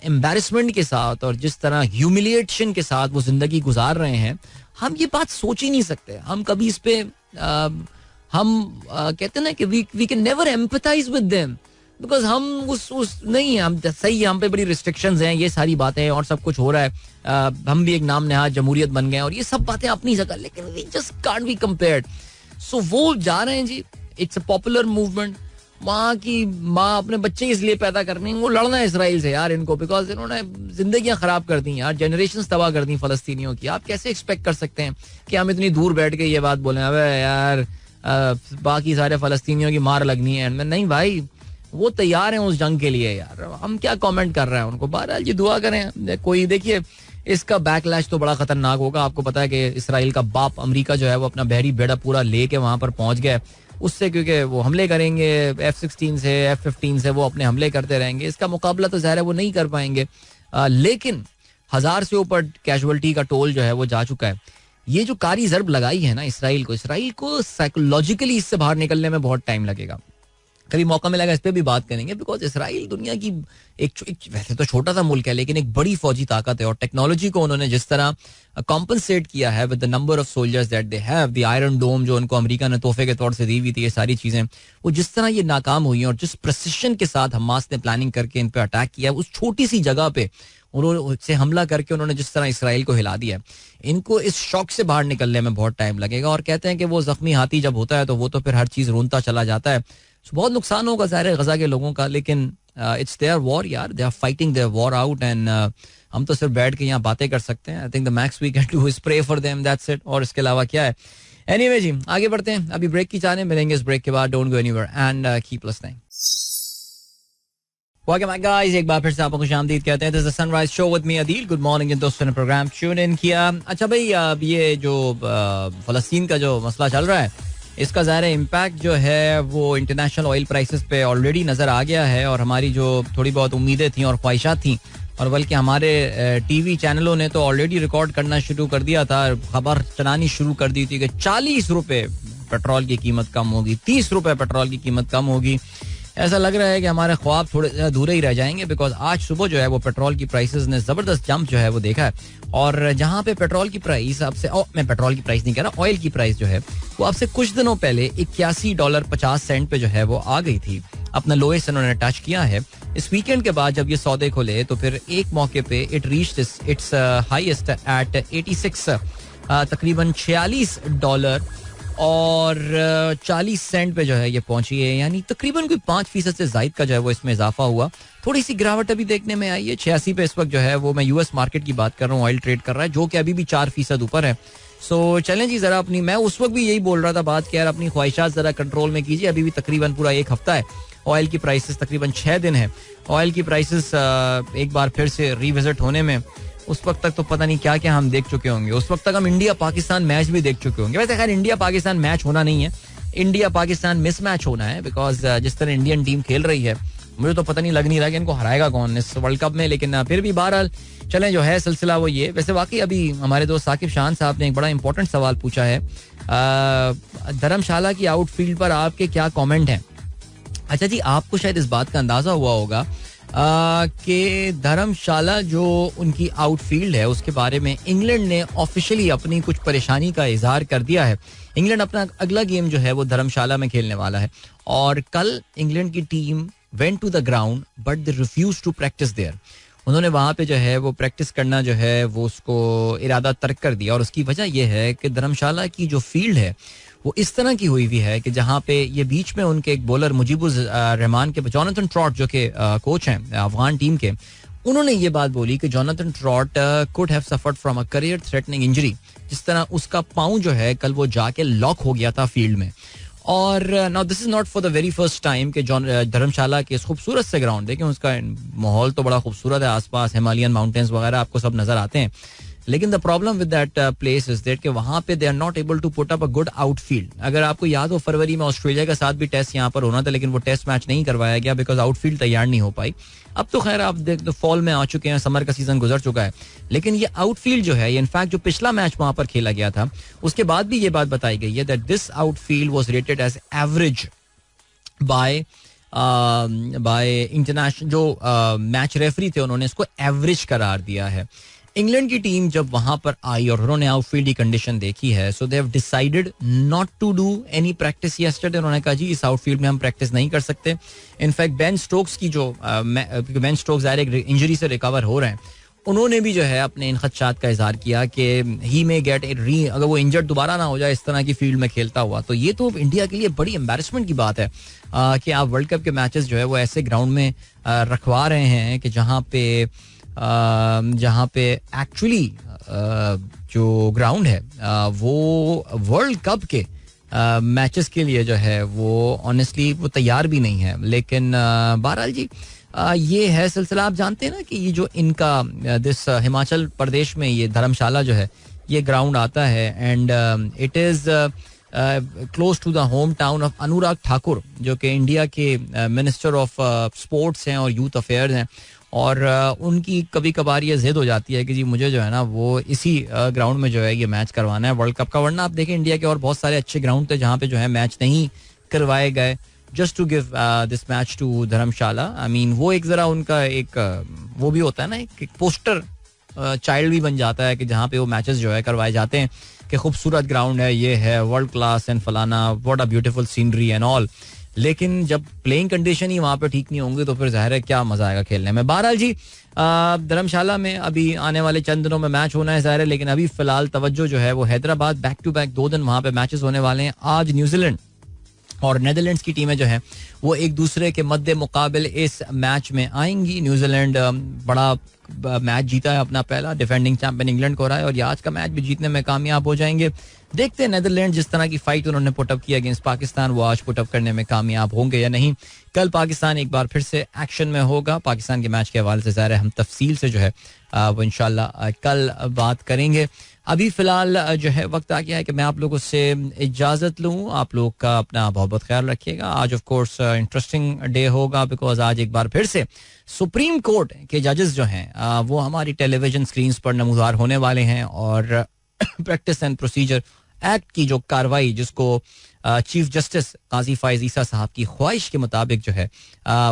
एम्बैरेसमेंट के साथ और जिस तरह ह्यूमिलिएशन के साथ वो जिंदगी गुजार रहे हैं, हम ये बात सोच ही नहीं सकते. हम कभी इस पे कहते हैं ना कि we can never empathise with them because हम उस नहीं, हम सही है, हम पे बड़ी रिस्ट्रिक्शंस हैं, ये सारी बातें और सब कुछ हो रहा है. हम भी एक नाम नहाद जमहूरियत बन गए और ये सब बातें अपनी जगह, लेकिन we just can't be compared. So वो जा रहे हैं जी, इट्स अ पॉपुलर मूवमेंट. माँ की माँ अपने बच्चे इसलिए पैदा करनी, वो लड़ना है इसराइल से यार इनको, बिकॉज इन्होंने जिंदगियां खराब कर दी यार, जनरेशंस तबाह कर दी फलस्तीनियों की. आप कैसे एक्सपेक्ट कर सकते हैं कि हम इतनी दूर बैठ के ये बात बोले, अबे यार बाकी सारे फलस्तीनियों की मार लगनी है. नहीं भाई, वो तैयार हैं उस जंग के लिए यार, हम क्या कमेंट कर रहे हैं उनको. बहरहाल ये दुआ करें. कोई देखिए इसका बैकलैश तो बड़ा खतरनाक होगा. आपको पता है कि इसराइल का बाप अमेरिका जो है वो अपना बहरी बेड़ा पूरा लेके वहां पर पहुंच गया उससे, क्योंकि वो हमले करेंगे F-16 से F-15 से, वो अपने हमले करते रहेंगे. इसका मुकाबला तो ज़ाहिर है वो नहीं कर पाएंगे, लेकिन 1000 से ऊपर कैजुअल्टी का टोल जो है वो जा चुका है. ये जो कारी ज़र्ब लगाई है ना इसराइल को साइकोलॉजिकली इससे बाहर निकलने में बहुत टाइम लगेगा. कभी मौका मिलेगा इस पे भी बात करेंगे, बिकॉज इसराइल दुनिया की एक वैसे तो छोटा सा मुल्क है लेकिन एक बड़ी फौजी ताकत है. और टेक्नोलॉजी को उन्होंने जिस तरह कॉम्पनसेट किया है with the number of soldiers that they have, the iron dome जो उनको अमेरिका ने तोहफे के तौर से दी हुई थी, ये सारी चीजें वो जिस तरह ये नाकाम हुई हैं और जिस प्रिसिशन के साथ हमास ने प्लानिंग करके इन पे अटैक किया, उस छोटी सी जगह पे उन्होंने हमला करके उन्होंने जिस तरह इसराइल को हिला दिया, इनको इस शॉक से बाहर निकलने में बहुत टाइम लगेगा. और कहते हैं कि वो जख्मी हाथी जब होता है तो वो तो फिर हर चीज रोनता चला जाता है. बहुत नुकसान होगा ज़ाहिर है गजा के लोगों का, लेकिन इट्स देयर वॉर यार, they are fighting their war out. And हम तो सिर्फ बैठ के यहाँ बातें कर सकते हैं. I think the max we can do is pray for them, that's it. और इसके अलावा क्या है. एनीवे जी, आगे बढ़ते हैं. अभी ब्रेक की जाने मिलेंगे. इस ब्रेक के बाद don't go anywhere and keep listening. Welcome back guys, एक बार फिर से आपको खुशामदीद कहते हैं. This is the sunrise show with me Adeel. Good morning. इन दोस्तों ने प्रोग्राम ट्यून इन किया. अच्छा भाई, ये जो फलस्तीन का जो मसला चल रहा है, इसका ज़ाहिर इम्पैक्ट जो है वो इंटरनेशनल ऑयल प्राइसेस पे ऑलरेडी नज़र आ गया है. और हमारी जो थोड़ी बहुत उम्मीदें थी और ख्वाहिशात थी, और बल्कि हमारे टीवी चैनलों ने तो ऑलरेडी रिकॉर्ड करना शुरू कर दिया था, खबर चलानी शुरू कर दी थी कि 40 रुपये पेट्रोल की कीमत कम होगी, 30 रुपये पेट्रोल की कीमत कम होगी. ऐसा लग रहा है कि हमारे ख्वाब थोड़े अधूरे ही रह जाएंगे, बिकॉज आज सुबह जो है वो पेट्रोल की प्राइसेस ने ज़बरदस्त जंप जो है वो देखा है. और जहाँ पे पेट्रोल की प्राइस आपसे, मैं पेट्रोल की प्राइस नहीं कह रहा, ऑयल की प्राइस जो है वो आपसे कुछ दिनों पहले $81.50 पे जो है वो आ गई थी. अपना लोएस्ट उन्होंने टच किया है. इस वीकेंड के बाद जब ये सौदे खोले तो फिर एक मौके पे it reached it's highest eight 86, तकरीबन $46 और 40 सेंट पे जो है ये पहुंची है. यानी तकरीबन कोई 5% से ज्यादा का जो है वो इसमें इजाफा हुआ. थोड़ी सी गिरावट अभी देखने में आई है. 86 पे इस वक्त जो है वो, मैं यूएस मार्केट की बात कर रहा हूँ, ऑयल ट्रेड कर रहा है, जो कि अभी भी 4% ऊपर है. सो चलें जी, जरा अपनी, मैं उस वक्त भी यही बोल रहा था बात कि यार अपनी ख्वाहिशात जरा कंट्रोल में कीजिए. अभी भी तकरीबन पूरा एक हफ्ता है, ऑयल की प्राइसेस तकरीबन 6 दिन है. ऑयल की प्राइसेस एक बार फिर से रिविजिट होने में, उस वक्त तक तो पता नहीं क्या क्या हम देख चुके होंगे. उस वक्त तक हम इंडिया पाकिस्तान मैच भी देख चुके होंगे. वैसे खैर इंडिया पाकिस्तान मैच होना नहीं है, इंडिया पाकिस्तान मिसमैच होना है, बिकॉज जिस तरह इंडियन टीम खेल रही है मुझे तो पता नहीं, लग नहीं रहा कि इनको हराएगा कौन इस वर्ल्ड कप में. लेकिन फिर भी बहरहाल चलें, जो है सिलसिला वो ये. वैसे वाकई अभी हमारे दोस्त साकिब शान साहब ने एक बड़ा इंपॉर्टेंट सवाल पूछा है, धर्मशाला की आउटफील्ड पर आपके क्या कमेंट हैं. अच्छा जी, आपको शायद इस बात का अंदाजा हुआ होगा कि धर्मशाला जो उनकी आउटफील्ड है उसके बारे में इंग्लैंड ने ऑफिशियली अपनी कुछ परेशानी का इजहार कर दिया है. इंग्लैंड अपना अगला गेम जो है वो धर्मशाला में खेलने वाला है. और कल इंग्लैंड की team went to the ground but they refuse to practice there. उन्होंने वहाँ पे जो है वो प्रैक्टिस करना जो है वो उसको इरादा तर्क कर दिया. और उसकी वजह यह है कि धर्मशाला की जो फील्ड है वो इस तरह की हुई है कि जहाँ पे ये बीच में उनके एक बॉलर मुजीबुर रहमान के, जोनाथन ट्रॉट जो कि कोच हैं अफगान टीम के, उन्होंने ये बात बोली कि Jonathan trout could have suffered from a career threatening injury. जिस तरह उसका पाँव जो है कल वो जाके लॉक हो गया था फील्ड में, और now this is not for the very first time कि धर्मशाला के इस खूबसूरत से ग्राउंड देखें, उसका माहौल तो बड़ा खूबसूरत है, आसपास हिमालयन माउंटेन्स वगैरह आपको सब नजर आते हैं. लेकिन the problem with that place is that कि वहां पे they are not able to put up a good outfield. अगर आपको याद हो फरवरी में ऑस्ट्रेलिया के साथ भी टेस्ट यहाँ पर होना था, लेकिन वो टेस्ट मैच नहीं करवाया गया बिकॉज आउटफील्ड तैयार नहीं हो पाई. अब तो खैर आप देख दो फॉल में आ चुके हैं, समर का सीजन गुजर चुका है, लेकिन ये आउटफील्ड जो है, इनफैक्ट जो पिछला मैच वहां पर खेला गया था उसके बाद भी ये बात बताई गई है that this outfield was rated as average by international. जो मैच रेफरी थे उन्होंने इसको एवरेज करार दिया है. इंग्लैंड की टीम जब वहां पर आई और उन्होंने आउटफील्ड की कंडीशन देखी है, so they have decided not to do any practice yesterday. उन्होंने कहा जी इस आउटफील्ड में हम प्रैक्टिस नहीं कर सकते. इनफैक्ट बेन स्टोक्स की जो बेन स्टोक्स डायरेक्ट इंजरी से रिकवर हो रहे हैं, उन्होंने भी जो है अपने इन खदशात का इजहार किया कि ही मे गेट अगर वो इंजर्ड दोबारा ना हो जाए इस तरह की फील्ड में खेलता हुआ. तो ये तो इंडिया के लिए बड़ी एम्बैरेसमेंट की बात है कि आप वर्ल्ड कप के मैचेस जो है वो ऐसे ग्राउंड में रखवा रहे हैं कि जहाँ पे एक्चुअली जो ग्राउंड है वो वर्ल्ड कप के मैचेस के लिए जो है वो ऑनेस्टली वो तैयार भी नहीं है. लेकिन बहरहाल जी ये है सिलसिला. आप जानते हैं ना कि ये जो इनका दिस हिमाचल प्रदेश में ये धर्मशाला जो है ये ग्राउंड आता है and it is close to the home town of Anurag Thakur, जो कि इंडिया के मिनिस्टर ऑफ स्पोर्ट्स हैं और यूथ अफेयर्स हैं. और उनकी कभी कभार ये जिद हो जाती है कि जी मुझे जो है ना वो इसी ग्राउंड में जो है ये मैच करवाना है वर्ल्ड कप का. वरना आप देखें इंडिया के और बहुत सारे अच्छे ग्राउंड थे जहाँ पे जो है मैच नहीं करवाए गए just to give this match to Dharamshala. I mean वो एक जरा उनका एक वो भी होता है ना, एक पोस्टर चाइल्ड भी बन जाता है कि जहाँ पे वो मैचेस जो है करवाए जाते हैं कि खूबसूरत ग्राउंड है, ये है वर्ल्ड क्लास एंड फलाना, what a beautiful scenery and all. लेकिन जब प्लेइंग कंडीशन ही वहां पे ठीक नहीं होंगे तो फिर जाहिर है क्या मजा आएगा खेलने में. बहरहाल जी धर्मशाला में अभी आने वाले चंद दिनों में मैच होना है जाहिर है, लेकिन अभी फिलहाल तवज्जो जो है वो हैदराबाद, बैक टू बैक 2 दिन वहां पे मैचेस होने वाले हैं. आज न्यूजीलैंड और नेदरलैंड्स की टीमें जो हैं वो एक दूसरे के मद्दे मुकाबिल इस मैच में आएंगी. न्यूजीलैंड बड़ा मैच जीता है अपना पहला, डिफेंडिंग चैंपियन इंग्लैंड को रहा है और ये आज का मैच भी जीतने में कामयाब हो जाएंगे. देखते हैं नेदरलैंड जिस तरह की फाइट उन्होंने पुटअप किया अगेंस्ट पाकिस्तान वो आज पुटअप करने में कामयाब होंगे या नहीं. कल पाकिस्तान एक बार फिर से एक्शन में होगा. पाकिस्तान के मैच के हवाले से ज़ाहिर है हम तफसील से जो है वो इंशाल्लाह कल बात करेंगे. अभी फिलहाल जो है वक्त आ गया है कि मैं आप लोगों से इजाज़त लूँ. आप लोग का अपना बहुत बहुत ख्याल रखिएगा. आज ऑफ कोर्स इंटरेस्टिंग डे होगा बिकॉज आज एक बार फिर से सुप्रीम कोर्ट के जजेस जो हैं वो हमारी टेलीविजन स्क्रीन पर नमूदार होने वाले हैं और प्रैक्टिस एंड प्रोसीजर एक्ट की जो कार्रवाई जिसको चीफ जस्टिस काजी फायज ईसा साहब की ख्वाहिश के मुताबिक जो है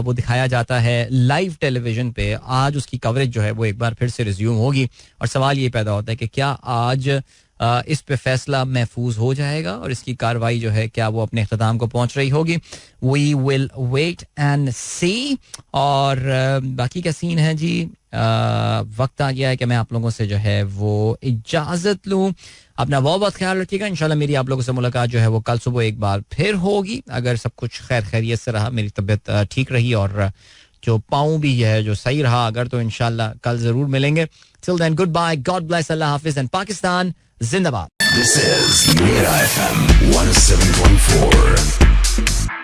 वो दिखाया जाता है लाइव टेलीविजन पे. आज उसकी कवरेज जो है वो एक बार फिर से रिज्यूम होगी और सवाल ये पैदा होता है कि क्या आज इस पे फैसला महफूज हो जाएगा और इसकी कार्रवाई जो है क्या वो अपने इख्तिताम को पहुंच रही होगी. वी विल वेट एंड सी. और बाकी का सीन है जी वक्त आ गया है कि मैं आप लोगों से जो है वो इजाजत लूं. अपना बहुत बहुत ख्याल रखिएगा. इंशाल्लाह मेरी आप लोगों से मुलाकात जो है वो कल सुबह एक बार फिर होगी अगर सब कुछ खैर खैरियत से रहा, मेरी तबीयत ठीक रही और जो पाँव भी है जो सही रहा अगर, तो इंशाल्लाह कल जरूर मिलेंगे. Till then good bye, god bless, अल्लाह हाफिज एंड पाकिस्तान जिंदाबाद. This is Mira FM 107.4.